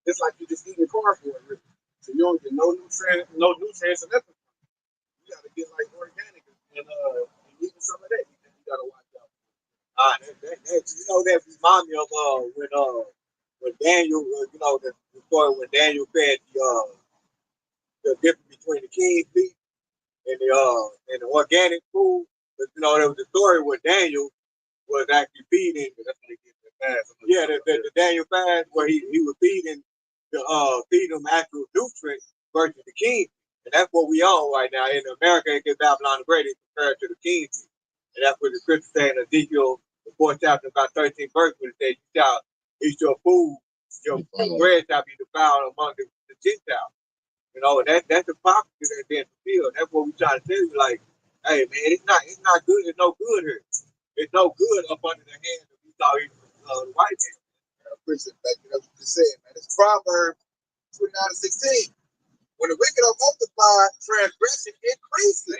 it's like you just eating cardboard, really. So you don't get no nutrients and nothing. You gotta get like organic and eating some of that. You gotta watch out. you know that remind me of when Daniel, you know the story when Daniel fed the difference between the king's meat and the organic food. But you know there was a story where Daniel was actually feeding. That's when they get the fast. Yeah, the Daniel fast where he was feeding them actual nutrients versus the king. And that's what we on right now. In America, it gets Babylon the Great compared to the king. And that's what the scripture says in Ezekiel, the 4th chapter, about 13th verse, when it says, you shall eat your food, your bread shall be defiled among the Gentiles. You know, that's the prophecy that's being fulfilled. That's what we trying to tell you, like, hey man, it's not good, it's no good here. It's no good up under the hands of the white man. I appreciate that. You know what you said, man. It's Proverbs 29:16. When the wicked are multiplied, transgression increases,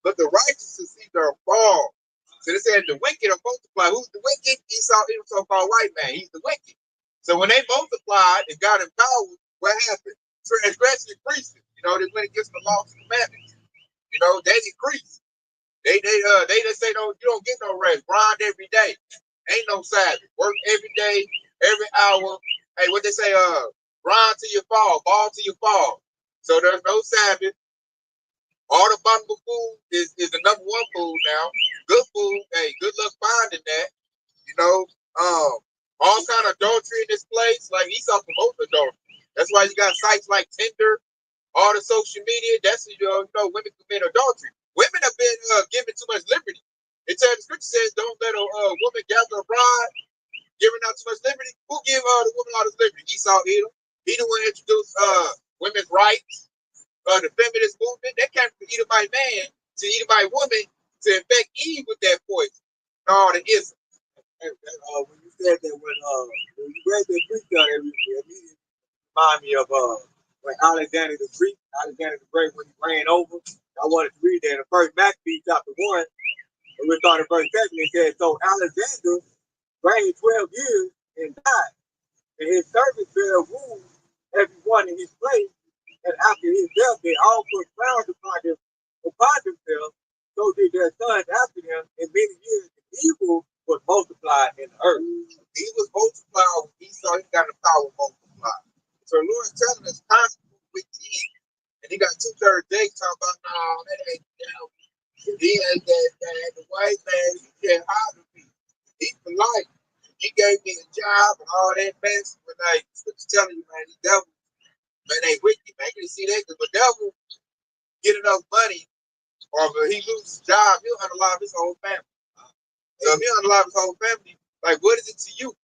but the righteous see their fall. So they said the wicked are multiplied. Who's the wicked? Esau, so-called white man. He's the wicked. So when they multiplied and got empowered, what happened? Transgression increases. You know, they went against the laws and commandments. You know, they decrease. They just say no, you don't get no rest. Grind every day. Ain't no Sabbath. Work every day, every hour. Hey, what they say, grind till you fall, ball till you fall. So there's no Sabbath. All the bundle food is the number one food now. Good food. Hey, good luck finding that. You know, all kind of adultery in this place. Like Esau promotes adultery. That's why you got sites like Tinder, all the social media. That's women commit adultery. Women have been given too much liberty. It tells the scripture says, don't let a woman gather abroad, giving out too much liberty. Who give the woman all this liberty? Esau Edom. He the one introduced women's rights. The feminist movement, that came from Edomite man to Edomite woman to infect Eve with that poison. All the ism. When you said that, when you read that preacher, it immediately remind me of when Alexander the Great, when he ran over. I wanted to read that in First Maccabees chapter 1, and we started verse 7. It said, so Alexander reigned 12 years and died, and his servants bare wounds, every one in his place. And after his death, they all put crowns upon themselves. So did their sons after them. In many years, the evil was multiplied in the earth. He was multiplied with Esau. He got the power of multiply. So the Lord's telling us constantly with the end. And he got 2/3 heard Jake talk about, no, that ain't the devil. He ain't that the white man, he can't hide me. He polite. He gave me a job and all that mess. But like, what you telling you, man, the devil, man, they wicked, man. You see that? Because the devil get enough money, or if he loses his job, he'll unalive his whole family. So if he unalive his whole family, like, what is it to you?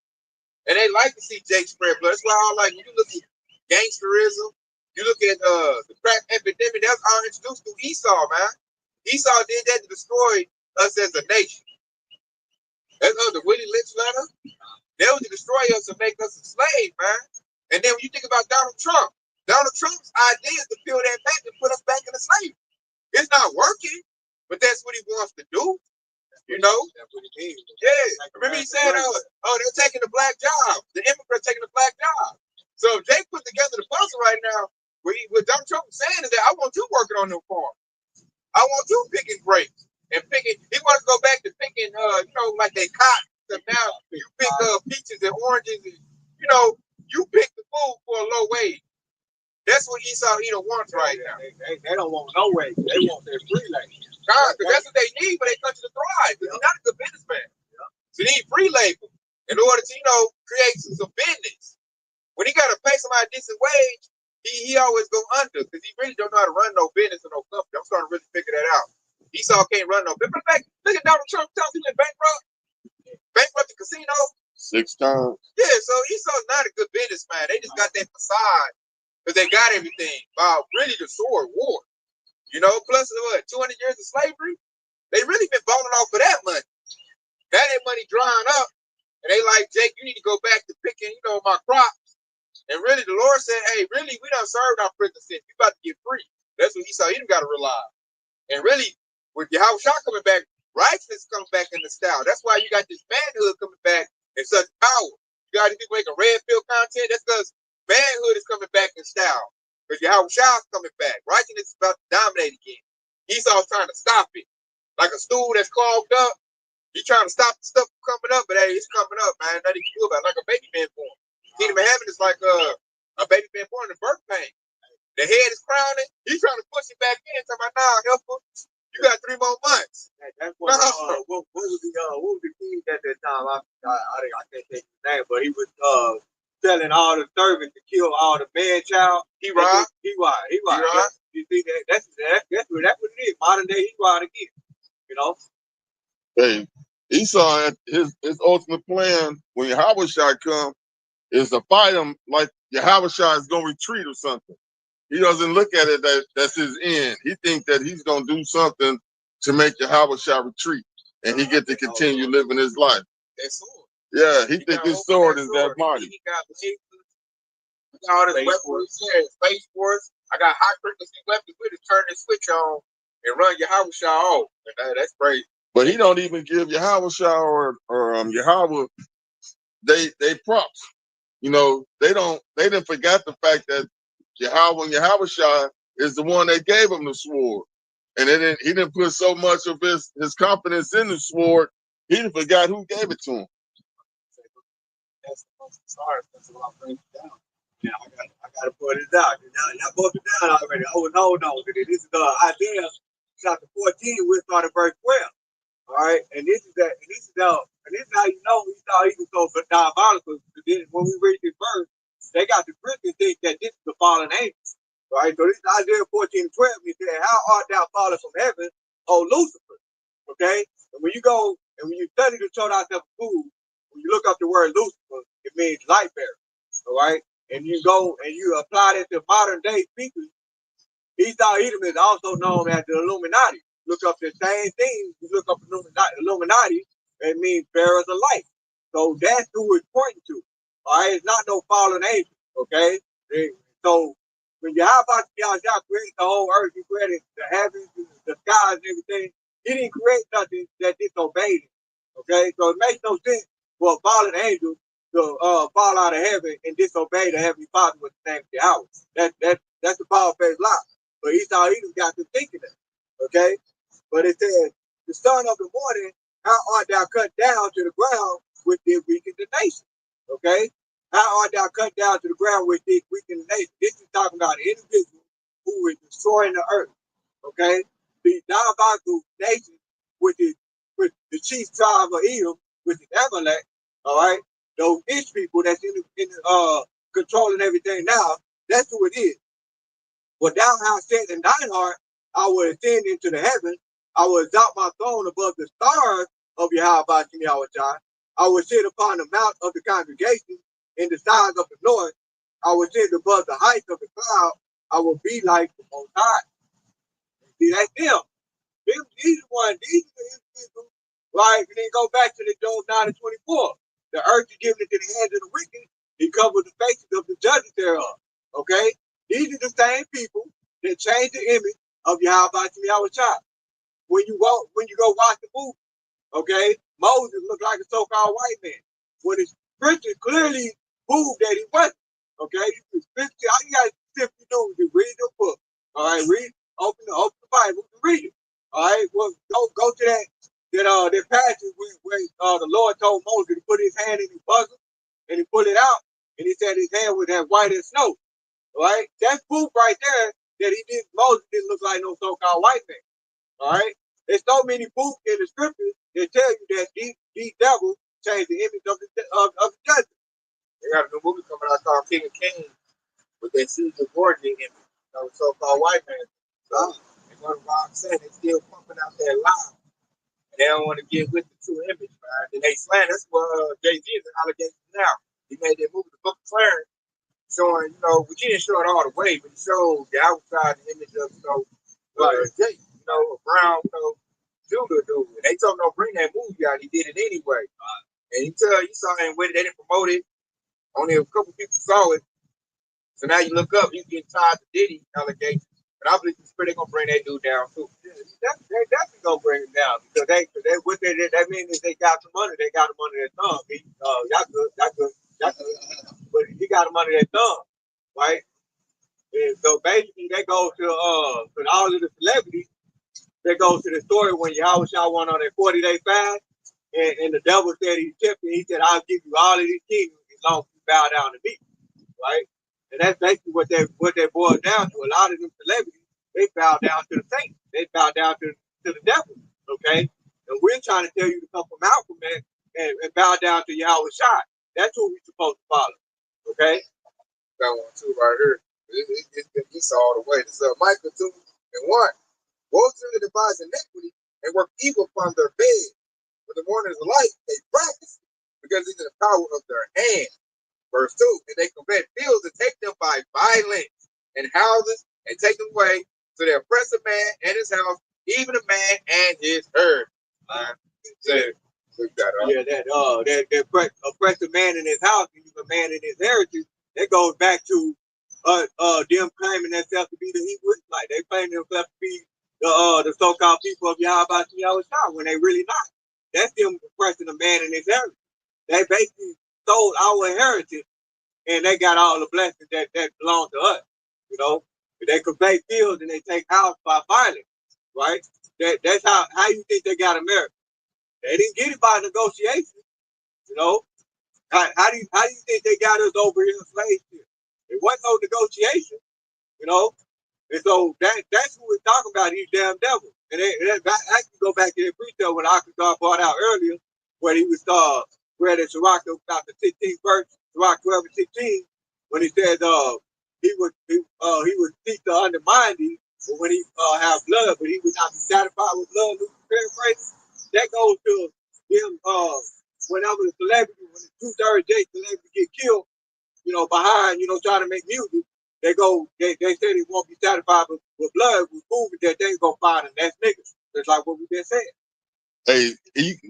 And they like to see Jake spread blood. That's why I like, when you look at gangsterism, you look at the crack epidemic, that's all introduced through Esau, man. Esau did that to destroy us as a nation. That's the Willie Lynch letter. They was to destroy us and make us a slave, man. And then when you think about Donald Trump's idea is to peel that back and put us back in the slave. It's not working, but that's what he wants to do. You know? That's what he means. Yeah. Remember he said, they're taking the black job. The immigrants taking the black job. So if they put together the puzzle right now, what Donald Trump is saying is that I want you working on them farms. I want you picking grapes and picking. He wants to go back to picking, like they cotton. So now you pick peaches and oranges, and you pick the food for a low wage. That's what Esau Edom wants right now. They don't want no wage. They want their free labor. Because that's what they need for their country to thrive. Because he's not a good businessman. So they need free labor in order to, create some business. When he got to pay somebody a decent wage, he always go under because he really don't know how to run no business or no company. I'm starting to really figure that out. Esau can't run no business. But look at Donald Trump tells he went bankrupt. Bankrupt the casino. 6 times. Yeah, so Esau's not a good businessman. They just got that facade because they got everything. Wow, really the sword war. Plus 200 years of slavery. They really been balling off of that money. Now that money drying up, and they like, Jake, you need to go back to picking, my crops. And really, the Lord said, hey, really, we done served our prison sentence. We about to get free. That's what Esau Edom got to realize. And really, with Yahushua coming back, righteousness comes back in the style. That's why you got this manhood coming back in such power. You got these people making red pill content. That's because manhood is coming back in style. Because Yahushua is coming back. Righteousness is about to dominate again. Esau's trying to stop it. Like a stool that's clogged up. He's trying to stop the stuff from coming up, but hey, it's coming up, man. Nothing you can do about it. Like a baby being born. Kingdom of heaven is like a baby being born in birth pain. The head is crowning. He's trying to push it back in. Talking about, nah, help him. You got 3 more months. That's what was the king at that time? I can't think of his name, but he was telling all the servants to kill all the man child. He robbed. He robbed. You see that? That's what it is. Modern day he robbed again. Hey, Esau, his ultimate plan when Yahushua come is to fight him like Yahushua is going to retreat or something. He doesn't look at it that that's his end. He thinks that he's going to do something to make Yahushua retreat, and he get to continue living his life. That sword. Yeah, he think his sword is that mighty. He got lasers, all this weapons, Space Force. I got high frequency weapons. We just turn the switch on and run Yahushua off. And that's crazy. But he don't even give Yahushua or Yahweh they props. They didn't forget the fact that Yahweh and Yahushua is the one that gave him the sword. And he didn't put so much of his confidence in the sword, he didn't forgot who gave it to him. That's the most sorry. That's what I'm bringing down. Yeah, I gotta put it out. Y'all broke it down already. Hold on. This is Isaiah chapter 14. We'll start at verse 12. All right, and this is how you know Esau even so diabolical. When we read this verse, they got the Christians think that this is the fallen angels. Right? So this is Isaiah 14:12. He said, how art thou fallen from heaven, O Lucifer? Okay? And when you go and when you study to show thyself food, when you look up the word Lucifer, it means light bearer. All right? And you go and you apply it to modern day speakers. Esau Edom is also known as the Illuminati. Look up the same thing. You look up Illuminati, it means bearers of light. So that's who it's pointing to. All right? It's not no fallen angel. Okay? So when Yahweh created the whole earth, he created the heavens, the skies, and everything. He didn't create something that disobeyed him. Okay? So it makes no sense for a fallen angel to fall out of heaven and disobey the Heavenly Father with the name of Yahweh. That's the power-based lie. But Esau Edom got to thinking that. Okay? But it says, the son of the morning, how art thou cut down to the ground with the weakened the nation? Okay? How art thou cut down to the ground with the weakened the nation? This is talking about an individual who is destroying the earth. Okay, the diabolical nation, which is with the chief tribe of Edom, which is Amalek. All right, those rich people that's controlling everything now. That's who it is. But thou hast said in thine heart, I will ascend into the heaven. I will exalt my throne above the stars of Yahweh Yahweh. I will sit upon the mount of the congregation in the sides of the north. I will sit above the heights of the cloud. I will be like the Most High. See, that's them. These are the individuals. Like, and then go back to the Job 9 and 24. The earth is given into the hands of the wicked. He covered the faces of the judges thereof. Okay? These are the same people that change the image of Yahweh Yahweh. When you go watch the movie, okay, Moses looked like a so-called white man. When the scripture clearly proved that he wasn't. Okay? All you gotta simply do is read the book. All right, open the Bible and read it. All right, well, go to that passage where the Lord told Moses to put his hand in his bosom, and he pulled it out, and he said his hand was as white as snow. All right, that's proof right there that Moses didn't look like no so-called white man. All right, there's so many proof in the scriptures that tell you that these devils changed the image of the judges. They got a new movie coming out called King of Kings with that Caesar Borgia image, so-called white man. So they go to Rob saying they still pumping out that lie. And they don't want to get with the true image, man. And they slant. That's what Jay-Z is an allegation now. He made that movie, The Book of Clarence, showing, but he didn't show it all the way, but he showed the outside the image of, Jay, a brown, Judah dude. And they told him don't bring that movie out. He did it anyway. And you saw him with it. They didn't promote it. Only a couple people saw it. So now you look up, he's getting tied to Diddy allegations. But I believe they're gonna bring that dude down too. Yeah, they definitely gonna bring him down because that means is they got some money. They got him under their thumb. Y'all good. But he got him under their thumb, right? And so basically, they go to all of the celebrities. They go to the story when Yahweh went on a 40-day fast, and the devil said he tempted. He said, "I'll give you all of these kingdoms as long as you bow down to me." Right? And that's basically what they boiled down to. A lot of them celebrities, they bow down to the saints. They bow down to the devil. Okay? And we're trying to tell you to come from out from that and bow down to Yahweh Shai. That's who we're supposed to follow. Okay? Got one too right here. It's been Esau all the way. This is Micah 2:1. Woe to the devise iniquity and work evil upon their bed. When the morning is light, they practice because it's in the power of their hand. Verse 2, and they commit fields and take them by violence and houses and take them away. So they oppress a man and his house, even a man and his herd. That oppress a man in his house and even a man in his heritage. That goes back to them claiming themselves to be the Hebrew Israelites. They claim themselves to be the so-called people of Yahweh when they really not. That's them oppressing a man in his heritage. They basically stole our heritage, and they got all the blessings that belong to us. They convey fields and they take house by violence, right? That's how you think they got America. They didn't get it by negotiation. How do you think they got us over here in slave ship? It wasn't no negotiation. And so that's who we're talking about, these damn devils. And that actually go back to the precept when Akhdar brought out earlier, where he was read in Sirach about the 16th verse, Sirach 12 and 16, when he said he would seek to undermine thee, but when he have blood, but he would not be satisfied with blood. Paraphrase. That goes to him whenever the celebrity, when the 2/3 day celebrity get killed, behind, trying to make music. They say they won't be satisfied with blood. We prove that they ain't gonna find them. That's niggas. That's like what we been saying. Hey,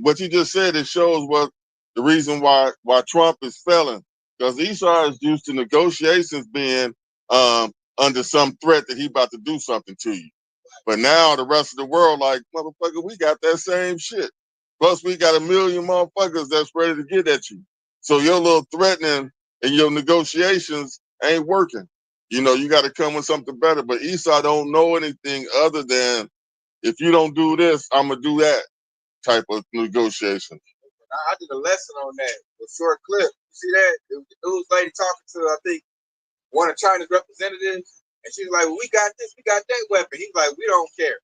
what you just said, it shows what the reason why Trump is failing. Because Esau is used to negotiations being under some threat that he about to do something to you. But now the rest of the world, like, motherfucker, we got that same shit. Plus, we got a million motherfuckers that's ready to get at you. So your little threatening and your negotiations ain't working. You got to come with something better. But Esau don't know anything other than, if you don't do this, I'm going to do that type of negotiation. I did a lesson on that, a short clip. You see that? It was the news lady talking to, I think, one of China's representatives. And she's like, well, we got this, we got that weapon. He's like, we don't care.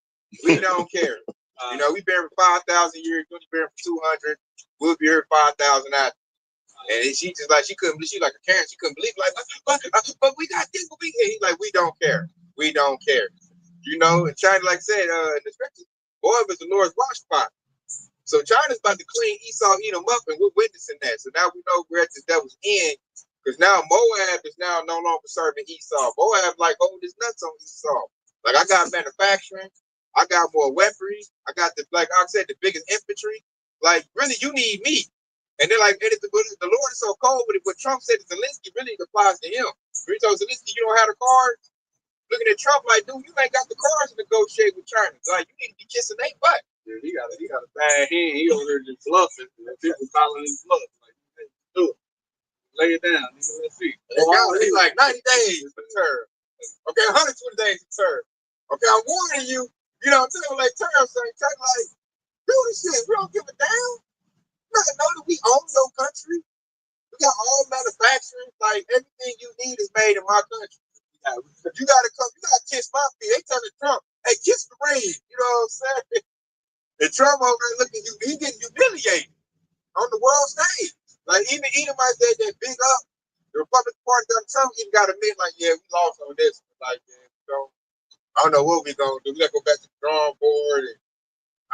We don't care. You know, we've been here for 5,000 years. You've been here for 200. We'll be here 5,000 after. And she just like, she couldn't believe, she like a Karen. She couldn't believe, like, but we got this. And he's like, we don't care. We don't care. You know, and China, like I said, in the scripture, Moab is the Lord's watchspot. So China's about to clean Esau, eat them up, and we're witnessing that. So now we know we're at the devil's end, because now Moab is now no longer serving Esau. Moab like holding his nuts on Esau. Like, I got manufacturing, I got more weaponry, I got the, like I said, the biggest infantry. Like, really, you need me. And they're like, the Lord is so cold, but what Trump said to Zelensky really applies to him. He told Zelensky, you don't have the cards. Looking at Trump like, dude, you ain't got the cards to negotiate with China. Like, you need to be kissing their butt. Yeah, he got a bad hand. He over there just bluffing. People calling him bluff. Like, hey, do it. Lay it down. Nigga, let's see. He's like 90 days to serve. Okay, 120 days to serve. Okay, I'm warning you. You know what I'm saying? Like, term saying, like, do this shit. We don't give a damn. You gotta know that we own your country. We got all manufacturing. Like, everything you need is made in my country. You gotta come. You gotta kiss my feet. They telling Trump, hey, kiss the ring. You know what I'm saying? And Trump over there looking, he getting humiliated on the world stage. Like, even Edomites that big up, the Republican Party got Trump even got to admit, like, yeah, we lost on this. Like, yeah, I don't know what we're gonna do. We gotta go back to the drawing board, and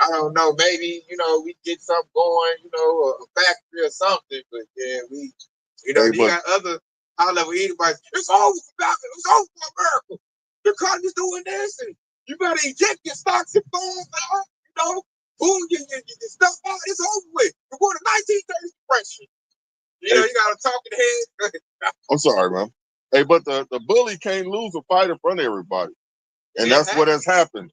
I don't know, maybe, you know, we get something going, you know, a factory or something. But yeah, we, you know, you got other high level Edomites. It's over for it's over for America. The country's doing this, and you better eject your stocks and bonds out, you know. Boom, get stuff out. It's over with. We're going to 1930s depression. You know, you got a talking head. I'm sorry, man. Hey, but the bully can't lose a fight in front of everybody. And that's what has happened.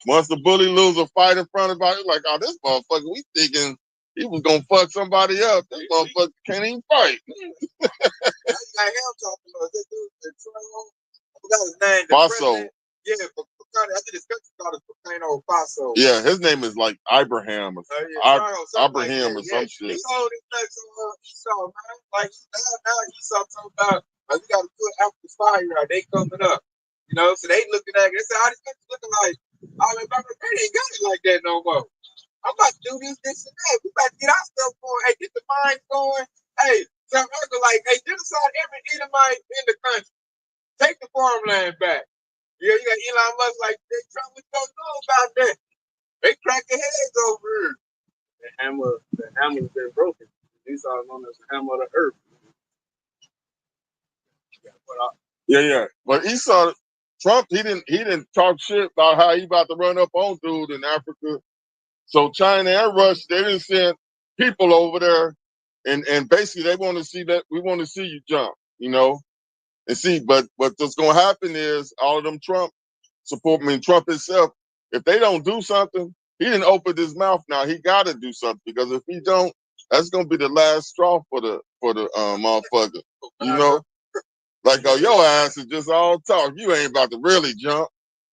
Once the bully lose a fight in front of everybody, like, oh, this motherfucker, we thinking he was going to fuck somebody up. This motherfucker can't even fight. Now you got him talking about this dude, I forgot his name. Faso. Yeah, but I think this country called it Burkina Faso. Yeah, his name is like Abraham or Abraham or some shit. He holding nuts on Esau, man. Like, now Esau talking about, like, we got to put Africa's fire out. They coming up. You know, so they looking at it. They say, how these countries looking like? They ain't got it like that no more. I'm about to do this, and that. We about to get our stuff going. Hey, get the mines going. Hey, South Africa, like, hey, genocide every Edomite in the country. Take the farmland back. Yeah, you got Elon Musk like, they Trump, what you know about that? They crack their heads over here. The hammer's been broken. These are known as the hammer of the earth. Yeah. But Esau, Trump, he didn't talk shit about how he about to run up on dude in Africa. So China and Russia, they didn't send people over there, and basically they want to see that we want to see you jump, you know, and see. But what's gonna happen is all of them Trump Trump himself, if they don't do something, he didn't open his mouth now. He got to do something, because if he don't, that's gonna be the last straw for the motherfucker, you know. Like, oh, your ass is just all talk. You ain't about to really jump.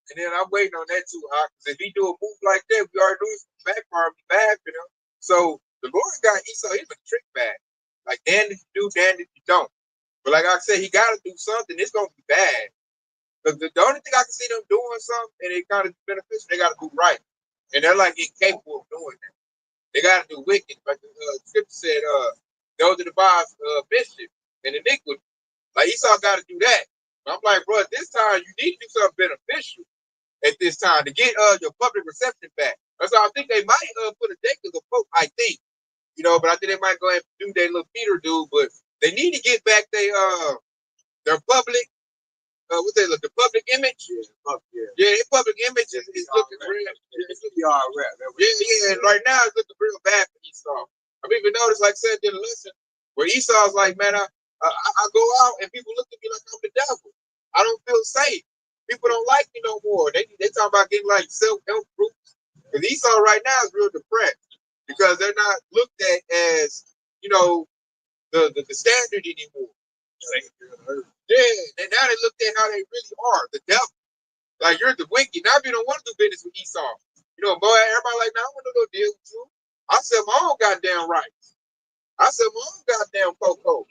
And then I'm waiting on that too, because if he do a move like that, we already doing some backfire bad for him. So the Lord got Esau, he's a trick bag. Like, damn if you do, damn if you don't. But like I said, he got to do something. It's gonna be bad. Because the only thing I can see them doing something, and it kind of beneficial, they got to do right. And they're like incapable of doing that. They got to do wicked. But the scripture said, those are the bars mischief and iniquity. Like, Esau got to do that. But I'm like, bro, at this time, you need to do something beneficial at this time to get your public reception back. That's why I think they might put a date to the Pope, I think. You know, but I think they might go ahead and do their little Peter dude. But they need to get back their public, what they look, the public image. Yeah, their public image is looking real. Yeah. And right now it's looking real bad for Esau. I mean, even notice, like I said, didn't listen. Where Esau's like, man, I go out and people look at me like I'm the devil. I don't feel safe. People don't like me no more. They talking about getting like self-help groups. Because Esau right now is real depressed because they're not looked at as, you know, the standard anymore. Yeah, and now they looked at how they really are, the devil. Like, you're the wicked. Now you don't want to do business with Esau. You know, boy, everybody like, now I want to go deal with you. I said my own goddamn rights. I said my own goddamn cocoa.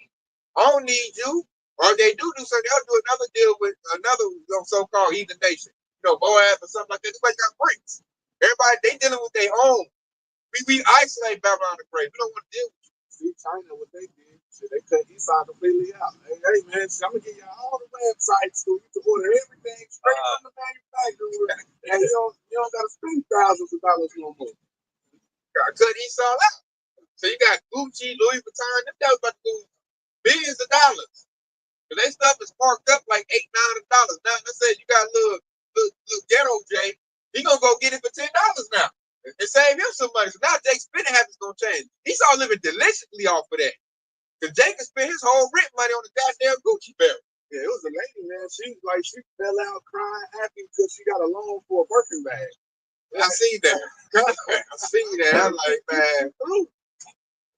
I don't need you. Or if they do something, they'll do another deal with another so-called heathen nation. Moab or something like that. Everybody got bricks. Everybody, they dealing with their own. We isolate Babylon the Great. We don't want to deal with you. See, China, what they did, they cut Esau completely out. Hey, man, I'm going to give you all the websites so you can order everything straight from the manufacturer. And you don't got to spend thousands of dollars no more. Got cut Esau out. So you got Gucci, Louis Vuitton, them guys about to lose billions of dollars. But their stuff is marked up like $8, $9. Now, let's say you got a little ghetto Jay, he gonna go get it for $10 now and save him some money. So now Jake's spending habits gonna change. He's all living deliciously off of that. Because Jake can spend his whole rent money on the goddamn Gucci belt. Yeah, it was a lady, man. She fell out crying, happy because she got a loan for a Birkin bag. I seen that. I seen that. I'm like, man,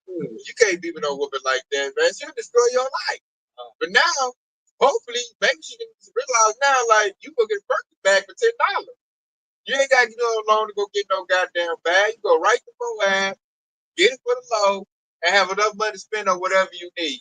you can't be with no woman like that, man. She'll destroy your life. But now, hopefully, maybe she can realize now, like, you go get a Birkin bag for $10. You ain't got to get no loan to go get no goddamn bag. You go right to Moab, get it for the low, and have enough money to spend on whatever you need.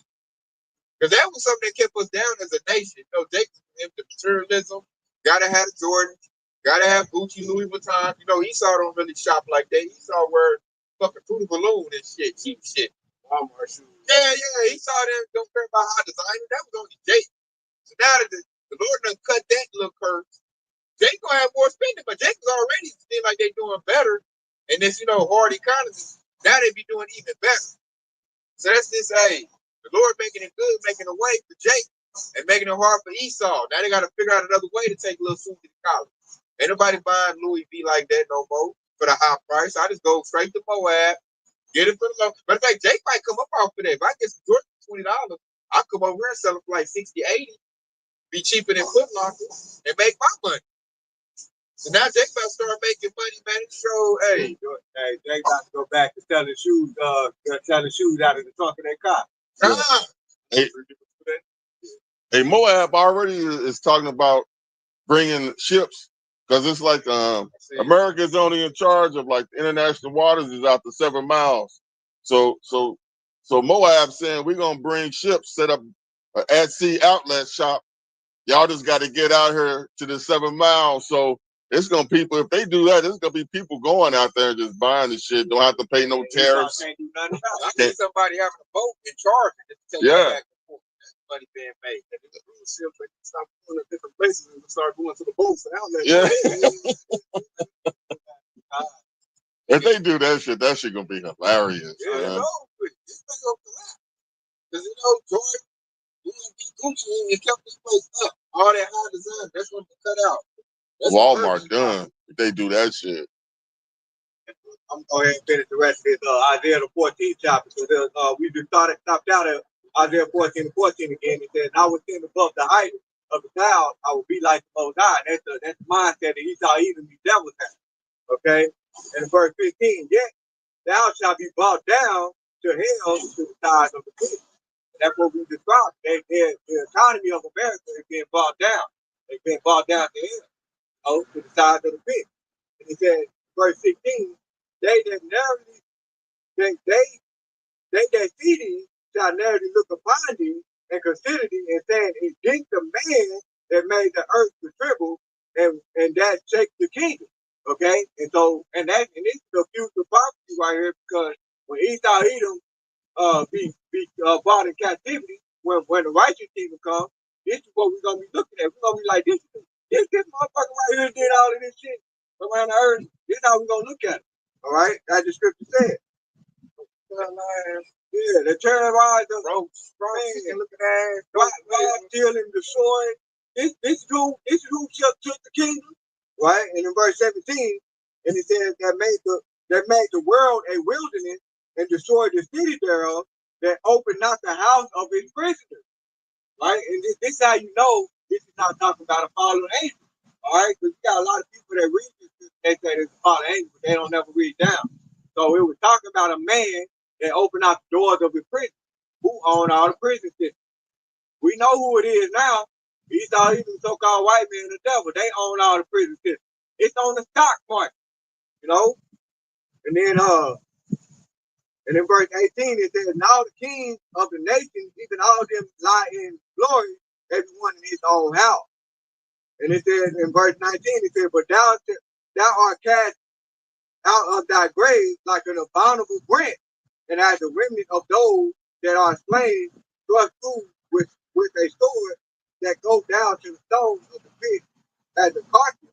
Because that was something that kept us down as a nation. Jake, the materialism, gotta have the Jordan, gotta have Gucci, Louis Vuitton. Esau don't really shop like that. Esau wear fucking Fruit Balloon and shit, cheap shit. Walmart shoes. Yeah, Esau don't care about high designer. That was only Jake. So now that the Lord done cut that little curve, Jake gonna have more spending, but Jake was already seem like they doing better in this, hard economy. Now they be doing even better. So that's this, the Lord making it good, making a way for Jake, and making it hard for Esau. Now they got to figure out another way to take little Susie to college. Ain't nobody buying Louis V like that no more for the high price. I just go straight to Moab, get it for the low. But in fact, Jake might come up off of that. If I get some Jordan for $20, I'll come over here and sell it for like 60, 80, be cheaper than Foot Locker, and make my money. So now Jake about to start making money, man. Hey, Jake got to go back to selling shoes out of the trunk of their car. Yeah. Hey, Moab already is talking about bringing ships because it's like America's only in charge of like international waters is out to 7 miles. So Moab saying we're gonna bring ships, set up an at-sea outlet shop. Y'all just got to get out here to the 7 miles. So it's gonna people if they do that, it's gonna be people going out there and just buying the shit. Don't have to pay no tariffs. Can't do nothing about it. I see somebody having a boat in charge and just take it back and forth. That's money being made. And the cruise ships, they stop going to different places and start going to the boats and outlets. Yeah. If they do that shit gonna be hilarious. Yeah, Man. It's been up the lap. Because Jordan, Gucci, and kept this place up. All that high design, that's what they cut out. Walmart done if they do that shit. I'm going to go ahead and finish the rest of this Isaiah the 14th chapter. So we just stopped out at Isaiah 14 and 14 again. It says, I will stand above the height of the cloud. I will be like the Most High. That's the mindset that Esau even the devil has. Okay? And in verse 15, yet thou shalt be brought down to hell to the sides of the pit. That's what we described. The economy of America is being brought down. They've been brought down to hell, to the sides of the pit. And he said, verse 16, they that see thee shall narrowly look upon thee and consider thee and saying, against the man that made the earth to tremble and that shake the kingdom. Okay? And this is the future prophecy right here, because when Esau Edom be brought in captivity, when the righteous kingdom comes, this is what we're gonna be looking at. We're gonna be like, this motherfucker right here did all of this shit around the earth. This is how we're gonna look at it. All right, as the scripture said. Yeah, the turn around the ropes, and looking at God stealing, destroying. This is who took the kingdom, right? And in verse 17, and it says that made the world a wilderness and destroyed the city thereof, that opened not the house of his prisoners, right? And this is how you know this is not talking about a fallen angel, all right? Because you got a lot of people that read this, they say it's a fallen angel, but they don't never read down. So it was talking about a man that opened up the doors of his prison, who owned all the prison systems. We know who it is now. Esau, even so-called white man, the devil, they own all the prison systems. It's on the stock market, And then And in verse 18, it says, now the kings of the nations, even all of them lie in glory, everyone in his own house. And it says in verse 19, it says, but thou art cast out of thy grave like an abominable branch, and as the remnant of those that are slain, thrust through with a sword that goes down to the stones of the pit as the carcass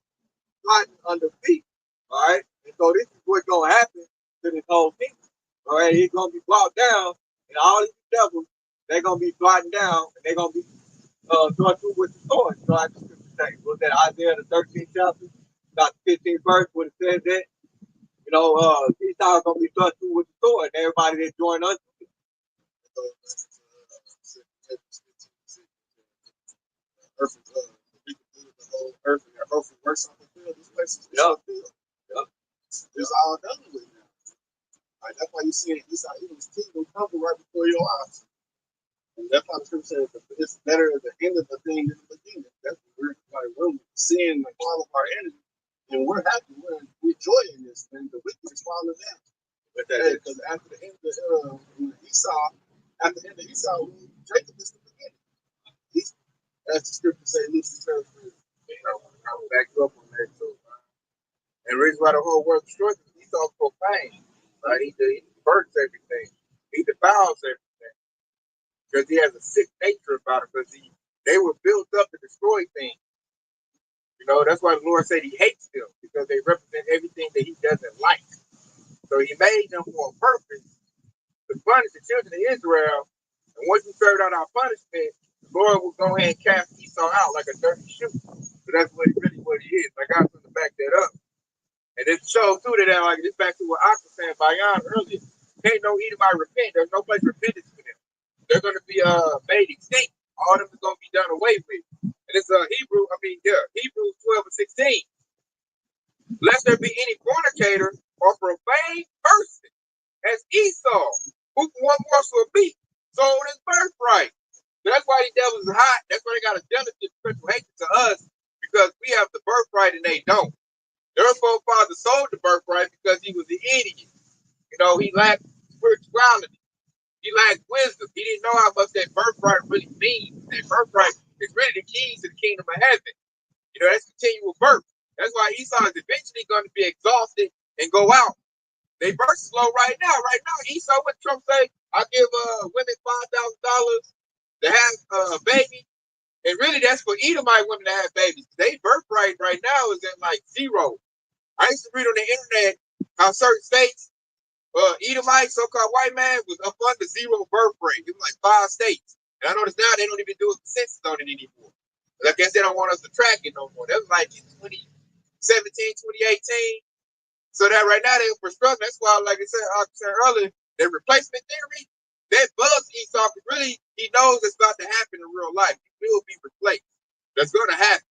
trodden under feet. All right. And so this is what's gonna happen to this whole thing. All right, he's gonna be brought down, and all these devils, they're gonna be brought down, and they're gonna be thrust through with the sword. So I just say, was that Isaiah the 13th chapter, about the 15th verse, when it says that, Esau's gonna be thrust through with the sword, and everybody that joined us. Earth is we can do the whole earth and earth works on the field. This place is Yep. Yep. It's all done with now. Like, that's why you see it. It's like his kingdom crumble right before your eyes. And that's why the scripture says it's better at the end of the thing than the beginning. That's what we're seeing like all of our enemies, and we're happy. We're enjoying this, and the wicked is falling down. But that is because after the end of Esau, after the end of Esau, Jacob is the beginning. As the scripture says, Lucy tells me, I'll back you up on that too. And the reason why the whole world destroys is Esau's profane. Right? He perverts everything. He defiles everything. Because he has a sick nature about it. Because they were built up to destroy things. You know, that's why the Lord said he hates them. Because they represent everything that he doesn't like. So he made them for a purpose to punish the children of Israel. And once we served out our punishment, the Lord will go ahead and cast Esau out like a dirty shoe. So that's what he is. I got something to back that up. And it shows too that like this back to what I was saying by Jan earlier. Can't no Edomite repent. There's no place repentance for them. They're gonna be made extinct. All of them is gonna be done away with. And it's Hebrews 12 and 16. Lest there be any fornicator or profane person as Esau, who for one morsel of meat sold his birthright. So that's why these devils are hot. That's why they got a delicate special hatred to us, because we have the birthright and they don't. Their forefather sold the birthright because he was an idiot. You know, he lacked spirituality. He lacked wisdom. He didn't know how much that birthright really means. That birthright is really the keys to the kingdom of heaven. You know, that's continual birth. That's why Esau is eventually going to be exhausted and go out. They birth is low right now. Right now, Esau, what Trump say? I give women $5,000 to have a baby. And really, that's for Edomite women to have babies. They birthright right now is at like 0. I used to read on the internet how certain states, Edomite, so-called white man, was up under 0 birth rate. It was like 5 states. And I notice now they don't even do a census on it anymore. But I guess they don't want us to track it no more. That was like in 2017, 2018. So that right now they were struggling. That's why, like I said earlier, the replacement theory, that bugs Esau, because really he knows it's about to happen in real life. He will be replaced. That's going to happen.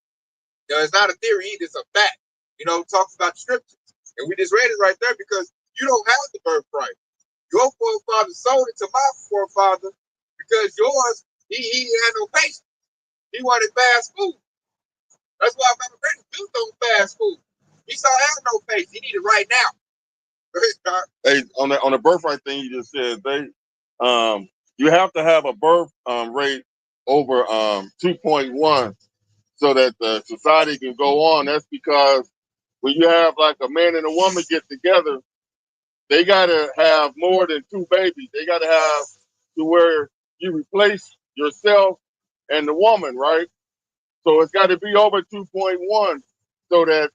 You know, it's not a theory either, it's a fact. You know, it talks about the scriptures. And we just read it right there because you don't have the birthright. Your forefather sold it to my forefather because yours, he had no patience. He wanted fast food. That's why Mama Britain built on fast food. Esau had no patience. He needed right now. Hey, on the birthright thing you just said, you have to have a birth rate over 2.1 so that the society can go on. That's because when you have like a man and a woman get together, they gotta have more than 2 babies. They gotta have to where you replace yourself and the woman, right? So it's got to be over 2.1 so that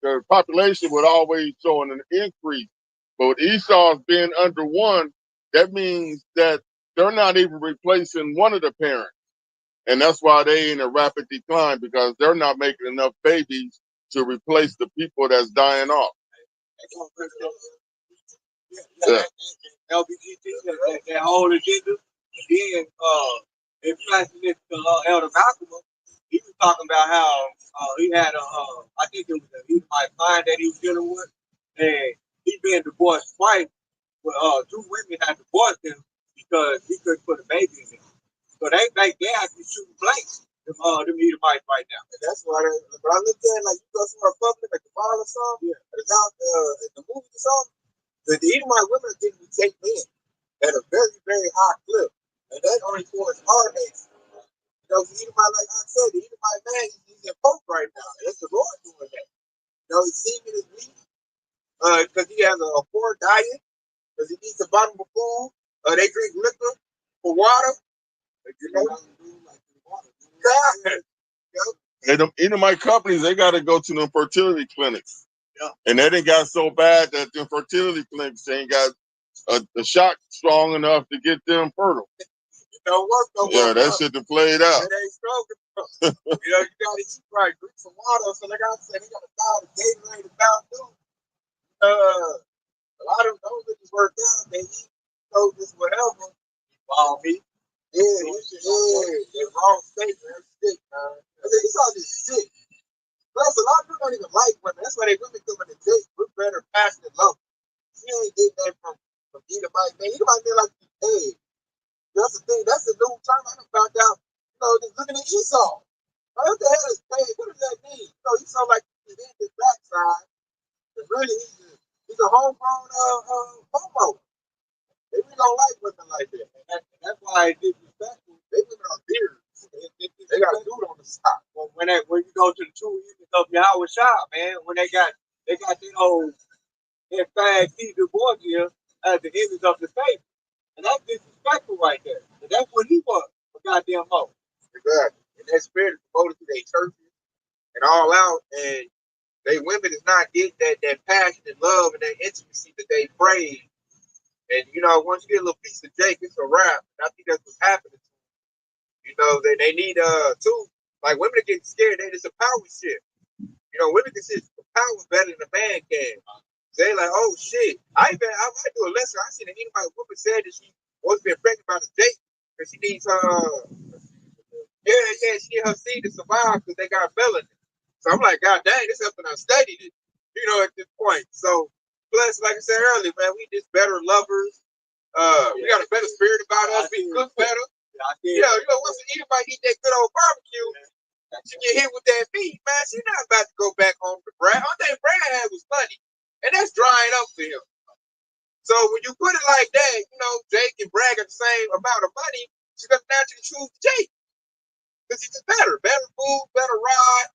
the population would always show an increase. But with Esau's being under 1, that means that they're not even replacing one of the parents. And that's why they in a rapid decline, because they're not making enough babies to replace the people that's dying off. Yeah. LGBT, that whole agenda. Then, if you actually listen to Elder Malcolm, he was talking about how he had I think it was he might find that he was dealing with, and he been divorced twice, but 2 women had divorced him because he couldn't put a baby in him. So they actually shooting blanks. Them Edomites right now. And that's why, but I look at it like you go somewhere public, like the bar or something, it's out in the movies or something. The Edomite women are getting take men at a very, very high clip. And that only towards our nation. You know, Edomite, like I said, the Edomite man, he's in poke right now. It's the Lord doing that. You know, his semen is weak because he has a poor diet, because he eats abominable food. They drink liquor for water. You know, God. And them Edomite companies, they got to go to them fertility clinics. Yeah. And that ain't got so bad that them fertility clinics ain't got a shot strong enough to get them fertile. Don't work no more. Yeah, that shit to play it out. It ain't strong. You know, you gotta eat right, drink some water. So like I said, they got a thousand Gatorade and Mountain Dew. A lot of those niggas work out. They eat just whatever. Ball meat. Yeah, the wrong state, man. Sick, man. I mean, he's all just sick. Plus, a lot of people don't even like women. That's why they women come in the date. We're better, passionate, love. She ain't getting that from Edomite, man. Edomite, man, like, hey, that's the thing. That's the new term I found out. You know, just looking at Esau. What the hell is pain? What does that mean? You know, Esau like he's in his backside. But really, he's a homegrown homo. They really don't like women like that. And that's why it's disrespectful. They women are beards. They got a dude on the side. When you go to the true image of Yahweh Shah, man, when they got that old that fag Caesar Borgia as the image of the faith. And that's disrespectful right there. And that's what he was, a goddamn mo. Exactly. And that spirit is promoted to their churches and all out. And they women is not getting that passion and love and that intimacy that they crave. And you know, once you get a little piece of Jake, it's a wrap. And I think that's what's happening. You know, they need too. Like women are getting scared. It's a power shift. You know, women can see power better than a man can. They like, oh shit. I might do a lesson. I seen an Edomite woman said that she was been pregnant by the date because she needs she need her seed to survive because they got melanin. So I'm like, God dang, this is something I studied it. You know, at this point. So plus, like I said earlier, man, we just better lovers. We got a better spirit about us. We cook better. You know, once an Edomite eat that good old barbecue, she get hit with that meat, man. She's not about to go back home to Brad. All thing Brad had was money, and that's drying up for him. So when you put it like that, you know, Jake and Brad got the same amount of money. She's gonna naturally choose Jake because he's just better food, better ride,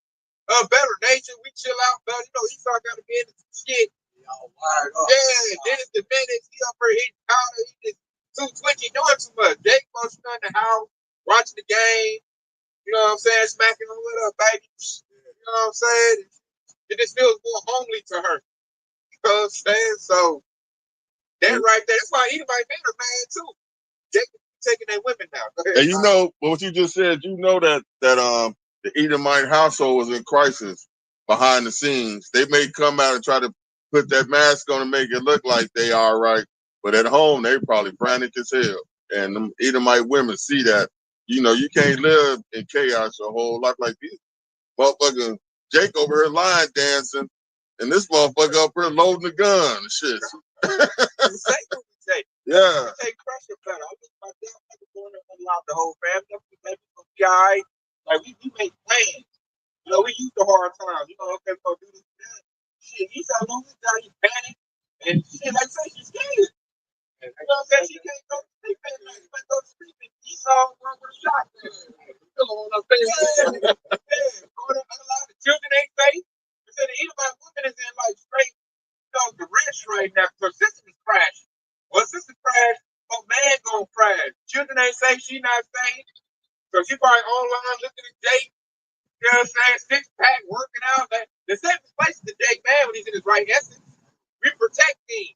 better nature. We chill out, better. You know, Esau got to be into some shit. Dennis the Menace, he up here hitting powder. He just too twitchy, doing too much. Jake must be in the house watching the game. You know what I'm saying? Smacking him with up, baby. You know what I'm saying? It just feels more homely to her. You know what I'm saying? So that right there, that's why anybody men are mad too. Jacob taking their women now. And you know what you just said. You know that the Edomite household was in crisis behind the scenes. They may come out and try to put that mask on and make it look like they are right, but at home they probably frantic as hell. And them Edomite women see that. You know, you can't live in chaos your whole life like this. Motherfucker Jake over here line dancing, and this motherfucker up here loading the gun and shit. Yeah. Take pressure better. I think my dad had to go in and unlock the whole family. Maybe some guy. Like we make plans. You know, we use the hard times. You know, okay, we're gonna do this and that. Shit, he's out on this guy, he panic. And shit, like say she's scared. You know what I'm saying? She can't go to sleep at night. She can't go to sleep and Esau run with a shotgun. Still on her face. Yeah. Going to allow the children ain't safe. They said the Edomite woman is in like straight, you know, the rich right now. Her sister is crashing. Well, sister crashed, but man gonna crash. Children ain't safe, she not safe. So she probably online looking at Jake, you know what I'm saying? 6-pack, working out. Like, the safest place is the Jake man when he's in his right essence. We protect him.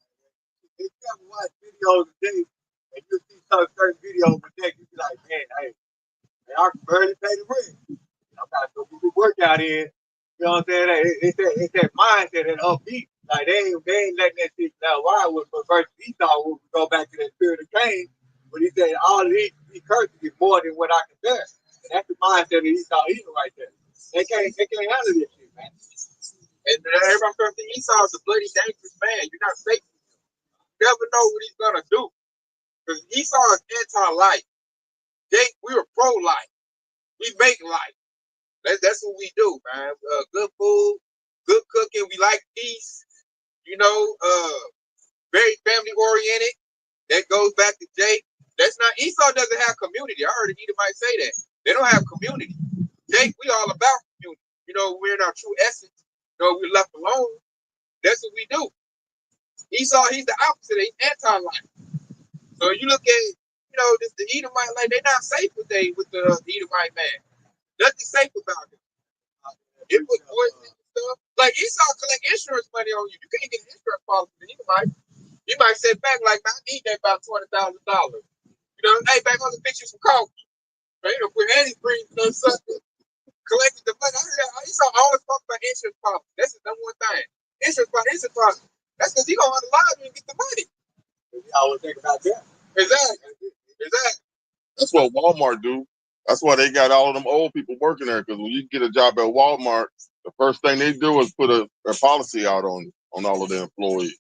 If you ever watch videos of Jake, and you see some certain videos of Jake, you be like, man, hey, I can barely pay the rent. I'm about to go do work out here. You know what I'm saying? It's that mindset and upbeat. Like they ain't letting that shit now. Why would versus Esau would go back to that spirit of Cain when he said all of these curses is more than what I can bear. And that's the mindset of Esau even right there. They can't handle this shit, man. And everybody starts thinking Esau is a bloody dangerous man. You're not safe. You never know what he's gonna do. Because Esau is anti-life. We were pro-life. We make life. That's what we do, man. Good food, good cooking. We like peace. You know, very family oriented. that goes back to Jake. That's not Esau doesn't have community. I heard Edomite say that. They don't have community. Jake, we all about community. You know, we're in our true essence. You know, we're left alone. That's what we do. Esau, he's the opposite. He's anti-life. So you look at, you know, the Edomite, like they're not safe with the Edomite man. Nothing safe about it. It put poison and stuff. Like Esau collect insurance money on you. You can't get an insurance policy from Edomite. You might sit back like, I need that about $20,000. You know, hey, back on the picture some coffee. Right? You know, put antifreeze or something. Collected the money. I heard that Esau always talk about insurance policy. That's the number one thing. Insurance policy. That's because he gonna unalive you and get the money. You always think about that. Exactly. That's what Walmart do. That's why they got all of them old people working there. Because when you get a job at Walmart, the first thing they do is put a policy out on all of their employees.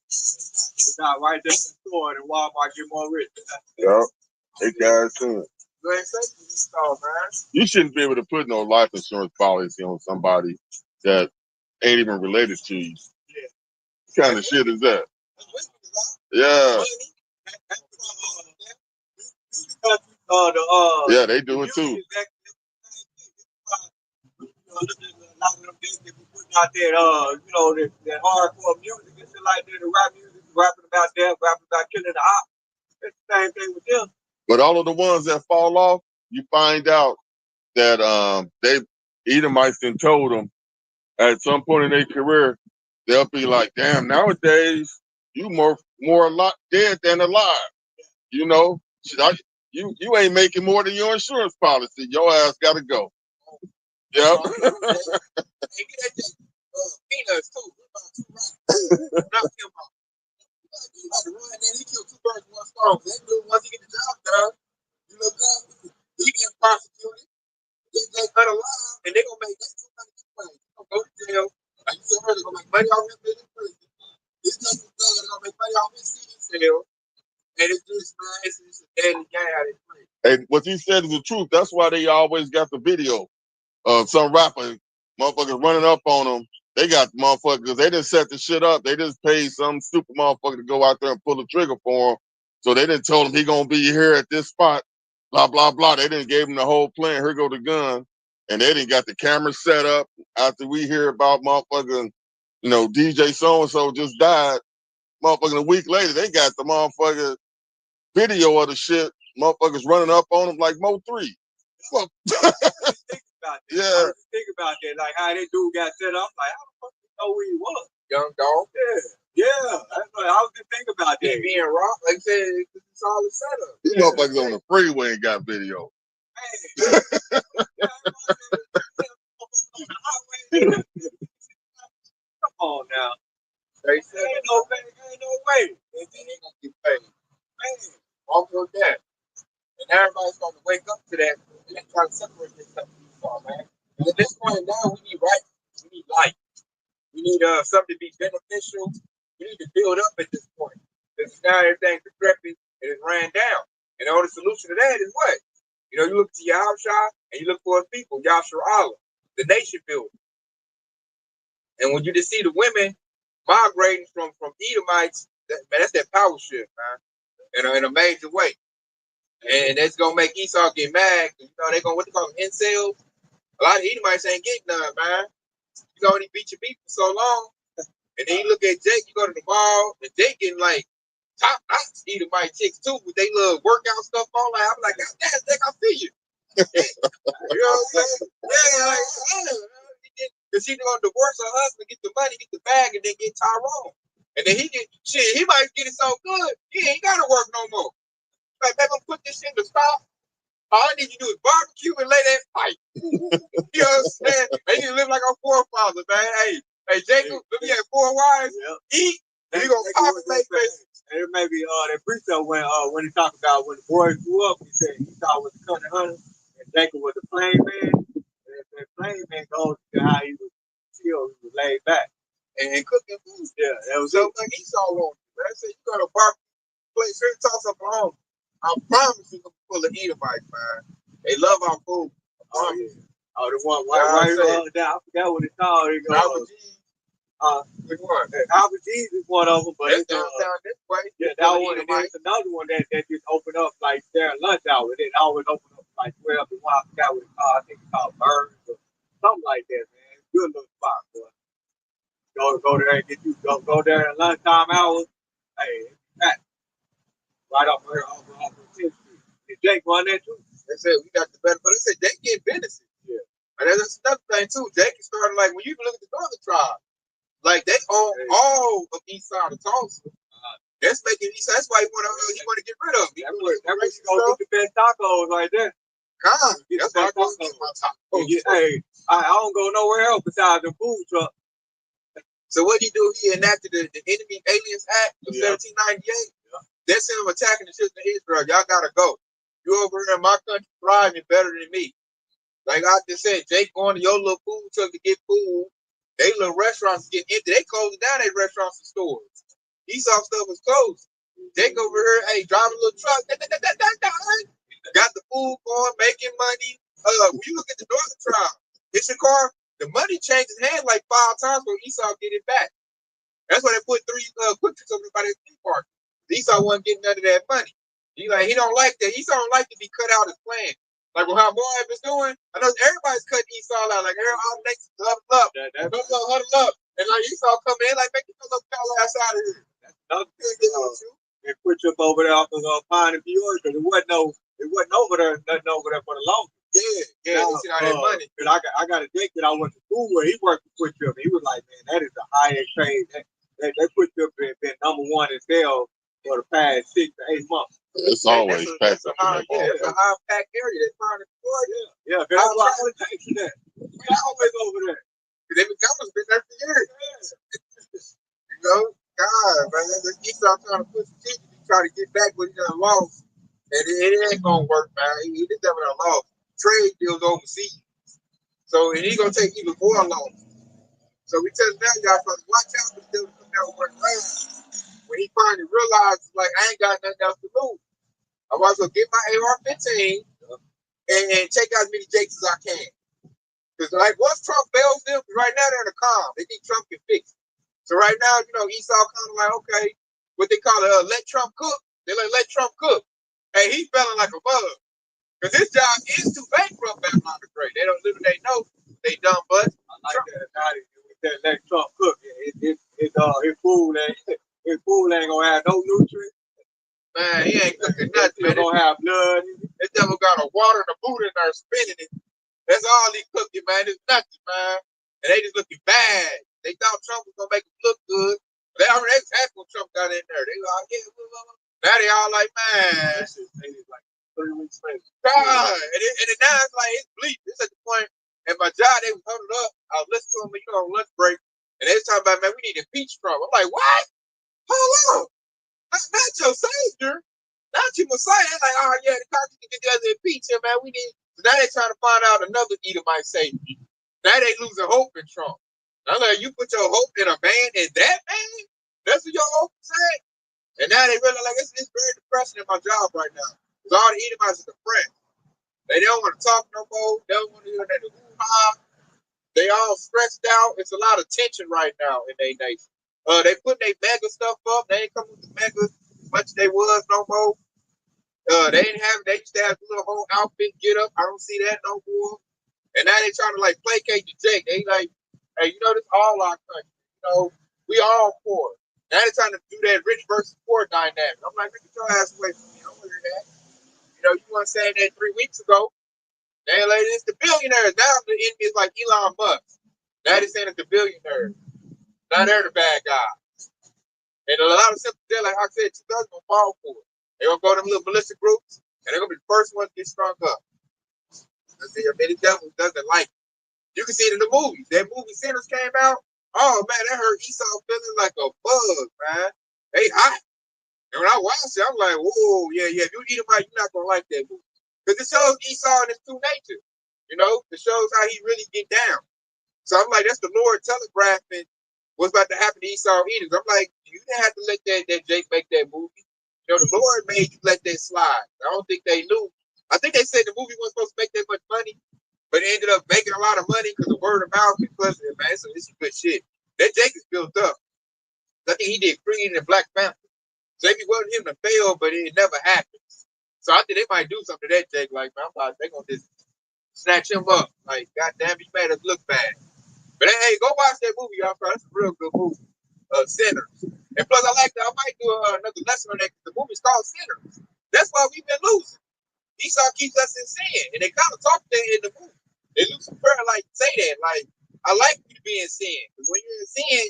It's not right there in the store and Walmart get more rich. Yep. They guys too. You ain't safe with this stuff, man. You shouldn't be able to put no life insurance policy on somebody that ain't even related to you. Yeah. What kind of shit is that? Yeah. Yeah, they do it too. A lot of them things that be putting out there, you know, that hardcore music and shit like that, the rap music, rapping about death, rapping about killing the op. It's the same thing with them. But all of the ones that fall off, you find out that they Edomites done told them at some point in their career, they'll be like, damn, nowadays you more dead than alive. You know, you ain't making more than your insurance policy. Your ass gotta go. Yep. Peanuts too. Knock him off. You got to run there. He killed 2 birds with 1 stone. They do once he get the job done. You look up, he get prosecuted. They cut alive, and they gonna make that $200 go to jail. Like you said earlier, gonna make money off him in prison. This case is done. They're gonna make money off his CD sale. And it's just, man, it's just a deadly game out of prison. Hey, what you said is the truth. That's why they always got the video of some rapper, motherfuckers running up on them. They got the motherfuckers, they didn't set the shit up. They just paid some stupid motherfucker to go out there and pull the trigger for him. So they didn't tell him he gonna be here at this spot, blah, blah, blah. They didn't give him the whole plan. Here go the gun. And they didn't got the camera set up. After we hear about motherfucking, you know, DJ so-and-so just died, motherfucking a week later, they got the motherfucker video of the shit, motherfuckers running up on him like Mo 3. Well, Yeah. I was think about that, like how that dude got set up. Like, how the fuck you know where he was? Young dog. Yeah. That's what I was just thinking about that. He being rock, like I said, it's all a setup. These motherfuckers on the freeway and got video. Hey. Come on now. They said, ain't no way. And then they gonna get paid. Man, all for that. And everybody's gonna wake up to that and they try to separate themselves from Esau, man. And at this point now, we need righteousness. We need life. We need something to be beneficial. We need to build up at this point. Because now everything's decrepit and it's ran down. And the only solution to that is what? You know, you look to Yahshua and you look for a people, Yahshua Allah, the nation builder. And when you just see the women migrating from Edomites, that's that power shift, man, in a major way. And that's gonna make Esau get mad. You know, they gonna what they call them incels. A lot of Edomites ain't getting none, man. You already beat your beat for so long. And then you look at Jake, you go to the mall, and Jake getting like top-notch Edomite chicks too, with they little workout stuff on. Like, I'm like, God damn, Jake, I see you. You know what I'm saying? Yeah, like, because she's gonna divorce her husband, get the money, get the bag, and then get Tyrone. And then he might get it so good, he ain't gotta work no more. Like, they're gonna put this in the stop. All I need you to do is barbecue and lay that pipe. You know what I'm saying? They need to live like our forefathers, man. Hey, Jacob, look at 4 wives, eat, and you gonna pop and make faces. And it may be that precept when he talked about when the boys grew up, he said Esau was the cunning hunter and Jacob was the plain man. And that plain man goes to how he was chill, he was laid back. And cooking food. Yeah, that was so like Esau on you, man. I said you got a barbecue place here, toss up at home. I promise you, full of Edomites, man. They love our food. Oh, yeah. Oh, the one white down. I forgot what it's called. Which one? Alpha G's is one of them, but That's it's downtown this way. yeah, that one. And there's another one that just opened up like their lunch hour. It always open up like 12 to 1. I forgot what it's called. I think it's called Birds or something like that, man. Good little spot, boy. Go there and get you go there at lunchtime hours. Hey, that right off here off of 10th Street. Did Jake run that too? They said we got the better, but they said they get businesses. Yeah. And that's another thing too. Jake is starting like when you look at the Northern Tribe, like they own all of East Side of Tulsa. That's making East Side. That's why he want to get rid of them. That's where you go get the best tacos right there. God, that's why I go get my tacos. Hey, I don't go nowhere else besides the food truck. So what he do? He enacted the Enemy Aliens Act of 1798. Yeah. That's him attacking the children of Israel. Y'all gotta go. You over here in my country thriving better than me. Like I just said, Jake going to your little food truck to get food. They little restaurants get empty. They closing down their restaurants and stores. Esau stuff was closed. Jake over here, hey, driving a little truck. Got the food going, making money. When you look at the Northern Tribe, it's your car. The money changes hands like 5 times for Esau get it back. That's why they put 3 quick tricks over by their flea park. Esau wasn't getting none of that money. He don't like that. Esau don't like to be cut out his plan. Like what how Moab is doing. I know everybody's cutting Esau out. Like all the nations huddle up. Huddle up. And like Esau come in, like make you little fella ass out of here. That's another thing. They put you up over there off of Pine and Peoria because it wasn't over there, nothing over there for the longest. Yeah, they see all that money. But I got a date that I went to school where he worked to put you up. He was like, man, that is the highest trade. They put you up and been number one in sales for the past 6 to 8 months. It's always packed up in that ball. It's a high packed area. They're trying to destroy it. Yeah, that's why I was taking that. We always over there. They McDonald's been there for years. You know, God, man, the Esau trying to push the teeth to try to get back what he done lost. And it ain't gonna work, man. He just never done lost. Trade deals overseas. So and he gonna take even more loss. So we tell now y'all folks, watch out for the devil coming out with around. When he finally realizes like I ain't got nothing else to lose. I might as well get my AR-15 and take out as many Jakes as I can. Because like once Trump bails them, right now they're in a calm. They think Trump can fix it. So right now, you know, Esau kind of like, okay, what they call it, let Trump cook. They like let Trump cook. Hey, he's feeling like a bug. Because his job is to bankrupt Babylon the Great. They don't live in they know they dumb butts. I like Trump. That let Trump cook. His food ain't gonna have no nutrients. Man, he ain't cooking nothing. He gonna have blood. That devil got a water and a boot in there spinning it. That's all he cooking, man. It's nothing, man. And they just looking bad. They thought Trump was gonna make them look good. They already happy when Trump got in there. They like, yeah, now they all like, man. They like 3 weeks later. God, and now it's like it's bleak. It's at the point at my job they was huddled up. I was listening to them, you know, on lunch break, and they was talking about, man, we need to impeach Trump. I'm like, what? Hold on, not your savior, not your Messiah. They're like, oh yeah, the Congress can get together and impeach him, man. We need. So now they trying to find out another Edomite savior. Now they losing hope in Trump. I'm like, you put your hope in a man, and that man, that's what your hope is at. And now they really like it's very depressing in my job right now. Because all the Edomites are depressed. They don't want to talk no more. They don't want to hear that hoo-ha. They all stressed out. It's a lot of tension right now in their nation. They putting their mega stuff up. They ain't coming with the mega as much as they was no more. They used to have the little whole outfit get up. I don't see that no more. And now they trying to like placate the Jake. They like, hey, you know, this all our country. You know, we all poor. Now they're trying to do that rich versus poor dynamic. I'm like, get your ass away from me. I don't want to hear that. You know, you weren't saying that 3 weeks ago. Now like it's the billionaires. Now the enemy is like Elon Musk. Now they're saying it's the billionaires. Now they're the bad guys. And a lot of simple, they're like I said, 2000 gonna fall for it. They're gonna go to them little militia groups, and they're gonna be the first ones to get strung up. See, I mean, the devil doesn't like it. You can see it in the movies. That movie Sinners came out. Oh man, that hurt Esau feeling like a bug, man. They hot. And when I watched it, I'm like, whoa, yeah. If you eat them out, you're not gonna like that movie. Because it shows Esau in his true nature. You know, it shows how he really get down. So I'm like, that's the Lord telegraphing what's about to happen to Esau Edom. I'm like, you didn't have to let that Jake make that movie. You know, the Lord made you let that slide. I don't think they knew. I think they said the movie wasn't supposed to make that much money, but it ended up making a lot of money because of word of mouth. Because man, so this is good shit. That Jacob's built up. I think he did Creed and Black Panther. So they be wanting him to fail, but it never happens. So I think they might do something to that Jake. Like, man, I'm like, they gonna just snatch him up. Like, goddamn, he made us look bad. But hey, go watch that movie, y'all. That's a real good movie. Sinners. And plus, I like that. I might do another lesson on that. The movie's called Sinners. That's why we've been losing. Esau keeps us in sin, and they kind of talk that in the movie. They lose some prayer, like say that. Like, I like you to be in sin, because when you're in sin,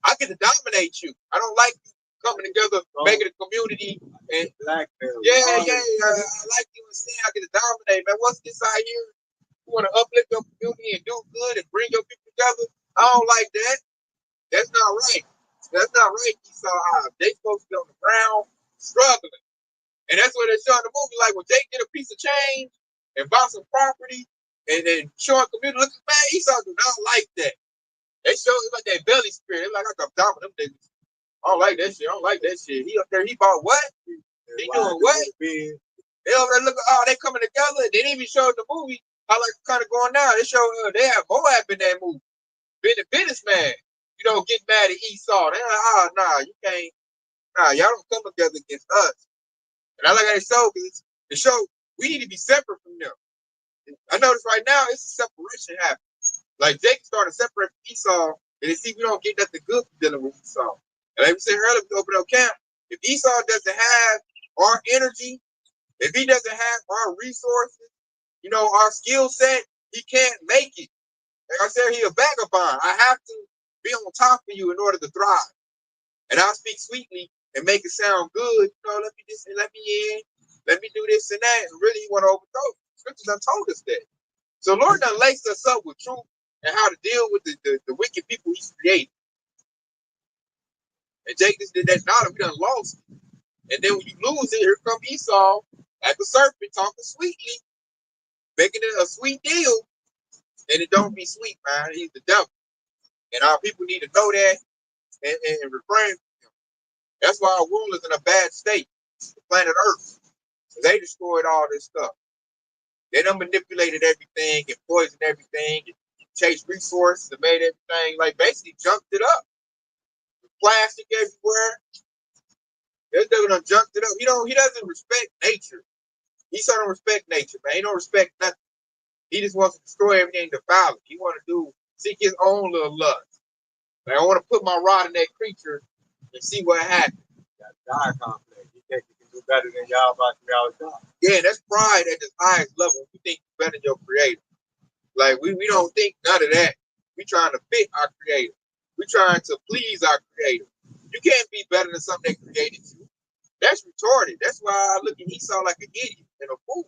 I get to dominate you. I don't like you coming together, making a community, and yeah. I like you in sin. I get to dominate, man. What's this out here? You want to uplift your community and do good and bring your people together? I don't like that. That's not right. That's not right, Esau. They supposed to be on the ground struggling. And that's what they show in the movie. Like when Jake get a piece of change and buy some property and then showing community, look, man, Esau do not like that. They show it like that belly spirit. It's like I got down with them niggas. I don't like that shit. I don't like that shit. He up there, he bought what? He doing what? They over there looking, oh, they coming together. They didn't even show in the movie how like kind of going down. They show they have Moab in that movie. Been a businessman, get mad at Esau. They're like, nah, you can't. Nah, y'all don't come together against us. And I like how they show, because the show, we need to be separate from them. I notice right now, it's a separation happening. Like, Jake started separating from Esau, and they see we don't get nothing good from dealing with Esau. And like we said earlier, we open up camp. If Esau doesn't have our energy, if he doesn't have our resources, our skill set, he can't make it. Like I said, he a vagabond. I have to be on top of you in order to thrive. And I'll speak sweetly and make it sound good. Let me let me in. Let me do this and that. And really, you want to overthrow. Scriptures done told us that. So Lord done laced us up with truth and how to deal with the wicked people he's created. And Jacob did that knowledge. We done lost it. And then when you lose it, here comes Esau, like a serpent, talking sweetly, making it a sweet deal. And it don't be sweet, man. He's the devil. And our people need to know that and refrain from him. That's why our world is in a bad state. The planet Earth. They destroyed all this stuff. They done manipulated everything and poisoned everything and chased resources and made everything, like, basically junked it up. Plastic everywhere. This dude done junked it up. He doesn't respect nature. He sort of respect nature, man. He don't respect nothing. He just wants to destroy everything, defile it. He want to seek his own little lust. Like, I want to put my rod in that creature and see what happens. That God complex. You think you can do better than y'all about y'all job. Yeah, that's pride at the highest level. You think you're better than your creator. Like, we don't think none of that. We trying to fit our creator. We trying to please our creator. You can't be better than something that created you. That's retarded. That's why I look at Esau like an idiot and a fool.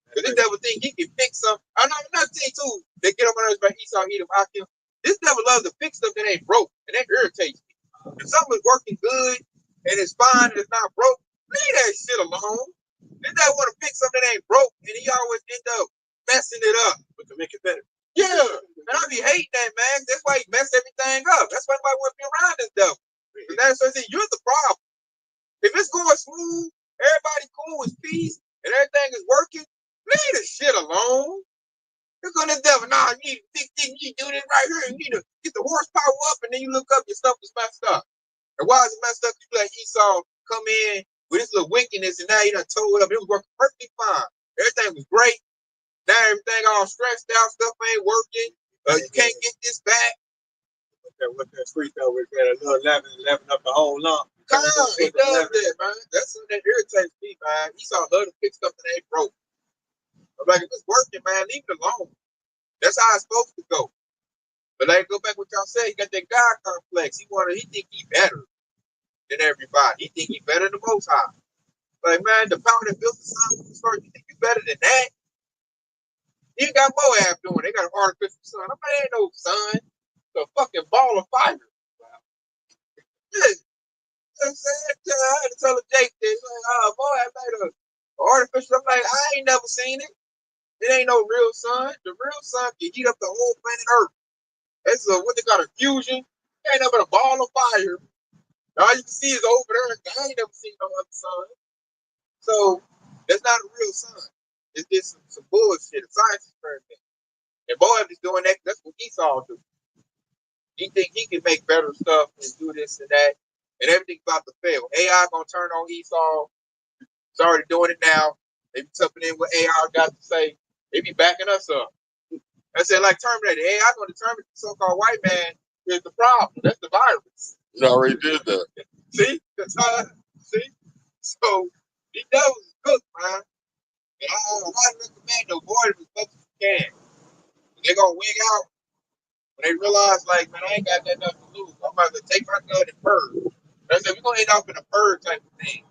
Because this devil think he can fix something. I'm not saying too, they get on my nerves about Esau, eat him, I kill. This devil loves to fix stuff that ain't broke, and that irritates me. If something is working good and it's fine and it's not broke, leave that shit alone. This devil want to fix something that ain't broke, and he always end up messing it up. But to make it better. Yeah, and I be hating that, man. That's why he messed everything up. That's why nobody want to be around this devil. And that's why I say, you're the problem. If it's going smooth, everybody cool, it's peace, and everything is working, leave the shit alone. You're going to the devil. Nah, you need to do this right here. You need to get the horsepower up, and then you look up, your stuff is messed up. And why is it messed up? You like Esau come in with this little wickedness, and now he done tore it up. It was working perfectly fine. Everything was great. Now everything all stressed out. Stuff ain't working. You can't get this back. With that street though, with that little 11 up the whole lump. Come on, he does that, man. That's something that irritates me, man. Esau love to fix stuff that ain't broke. I'm like, if it's working, man, leave it alone. That's how it's supposed to go. But like, go back what y'all said, he got that God complex. He think he better than everybody. He think he better than the Most High. Like, man, the power that built the sun from the start, you think you better than that? You got Moab doing. They got an artificial sun. I mean, ain't no sun. It's a fucking ball of fire. Yeah. You know what I'm saying? I had to tell Jake this. Like, Moab made an artificial. I'm like, I ain't never seen it. It ain't no real sun. The real sun can heat up the whole planet Earth. That's what they got a fusion. It ain't nothing but a ball of fire. All you can see is over there. I ain't never seen no other sun. So that's not a real sun. It's just some bullshit. A science experiment. And Moab is doing that. That's what Esau do. He think he can make better stuff and do this and that, and everything's about to fail. AI gonna turn on Esau. It's already doing it now. They be tucking in what AI got to say. They be backing us up. I said, like Terminator, AI gonna determine the so-called white man is the problem. That's the virus. He already did that. See? That's how, see? So these devils is cooked, man. And I recommend to avoid them as much as you can. They're gonna wig out when they realize, like, man, I ain't got that nothing to lose. I'm about to take my gun and purge. I said, we're gonna end up in a purge type of thing.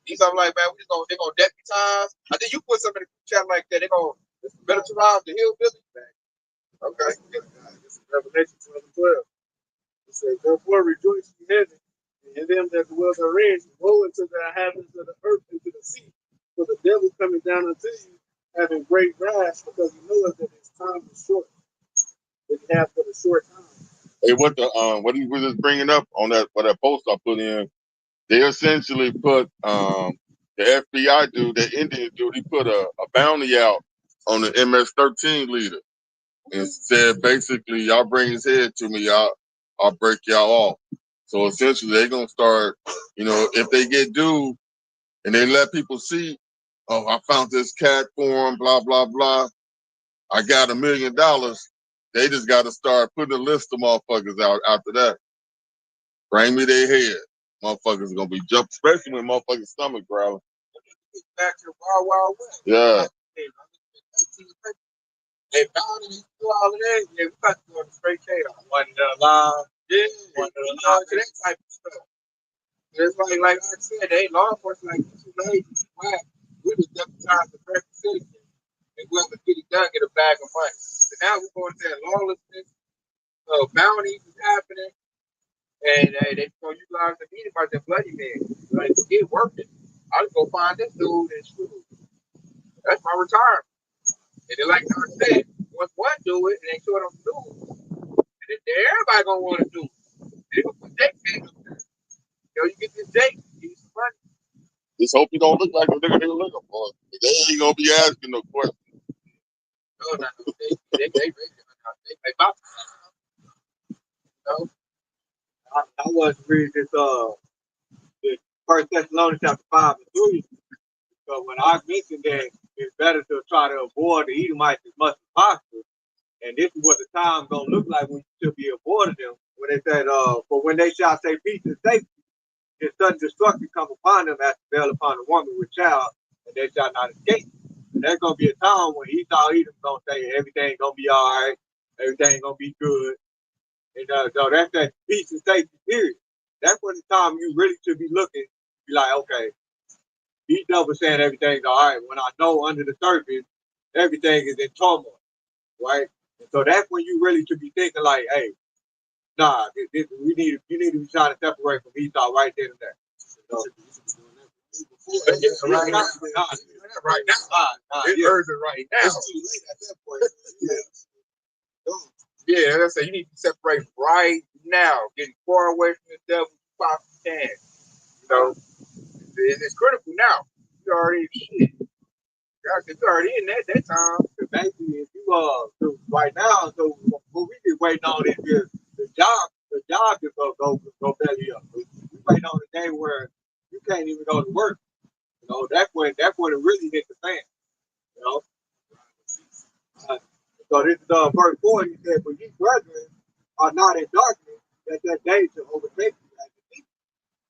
These are like, man, they're gonna deputize. I think you put something in the chat like that, they're gonna militarize the hillbillies, man. Okay. This is Revelation 12:12. It says, therefore rejoice in heaven, and in them that dwell therein, woe unto the inhabitants of the earth and to the sea. For the devil coming down unto you, having great wrath, because he knoweth that his time is short. That he hath but a short time. Hey, what he was just bringing up on that post I put in, they essentially put the FBI dude, that Indian dude, he put a bounty out on the MS-13 leader and said basically, y'all bring his head to me, I'll break y'all off. So essentially, they're gonna start, if they get due and they let people see, oh, I found this cat for him, blah blah blah. I got $1 million. They just got to start putting a list of motherfuckers out after that. Bring me their head. Motherfuckers gonna be jumping, especially when motherfuckers' stomach growling. Back to the Wild Wild West. Yeah. They found it, do all of that. Yeah, we about to go on the straight chaos. One live. Yeah, one live. That type of stuff. It's like I said, they law enforcement like you too late. We was deputized the perfect citizen. And whoever get it done get a bag of money. So now we're going to that lawlessness. Bounties is happening. And they gonna utilize the media by the bloody man. Like, it working. I'll just go find this dude and shoot. That's my retirement. And then, like I said, once one do it and they show it on the news, and then everybody gonna want to do it. They gonna put Jake King up there. You get this Jake, give you some money. Just hope you don't look like the nigga they were looking for. They ain't gonna be asking no questions. No, they about to. I was reading this First Thessalonians chapter 5 and 3. So when I mentioned that it's better to try to avoid the Edomites as much as possible, and this is what the time's gonna look like when you should be avoiding them. When they said, for when they shall say peace and safety, if sudden destruction come upon them as fell upon a woman with child, and they shall not escape. And there's gonna be a time when Edom's gonna say everything gonna be all right, everything gonna be good. And so that's that peace and safety period. That's when the time you really should be looking, be like, okay, these devils saying everything's all right. When I know under the surface, everything is in turmoil, right? And so that's when you really should be thinking like, hey, nah, you need to be trying to separate from Esau right there and there. Right now. It's urgent right now. It's too late at that point. Yeah, like I said, you need to separate right now. Getting far away from the devil as far as you can. You know, it's critical now. You're already in it. You're already in that time. Basically, if you so right now, so what we just waiting on is the job is gonna go belly up. We waiting on the day where you can't even go to work. You know, that's when it really hit the fan. You know. So this is verse 4. He said, "For ye brethren are not in darkness, that day to overtake you as the thief."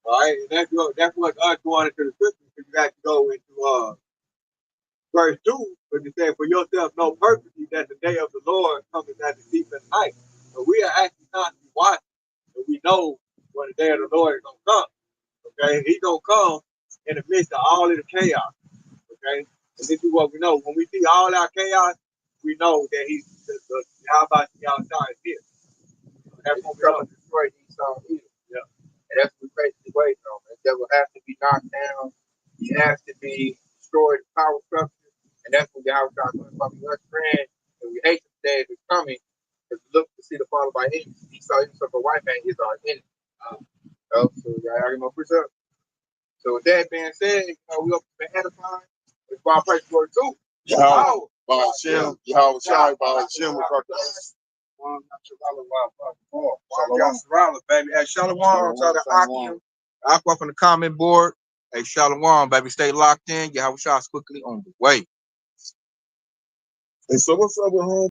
All right, and that's what us going into the scripture. Because you got to go into verse 2, but it said, "For yourself know perfectly that the day of the Lord cometh as a thief in the night." So we are actually constantly watching, and we know when the day of the Lord is gonna come. Okay, He's gonna come in the midst of all of the chaos. Okay, and this is what we know. When we see all our chaos, we know that how about y'all is here. That's what we're going to destroy Esau either. Yeah. And that's what we're basically waiting on. The devil has to be knocked down. He has to be destroyed, the power structure. And that's what Yahweh is going to be much friend. And we hate the day that's coming because we look to see the fall of our enemies. Esau, even so, a white man is our enemy. So, y'all already know what's up. So, with that being said, we up to edifying. It's our praise for it too. Yahweh Shai, Yahweh Shai, baby. Hey, Shalom, shout out to Akim. Aqua from the comment board. Hey, Shalom, baby. Stay locked in. Get how we quickly on the way. And so what's up with home?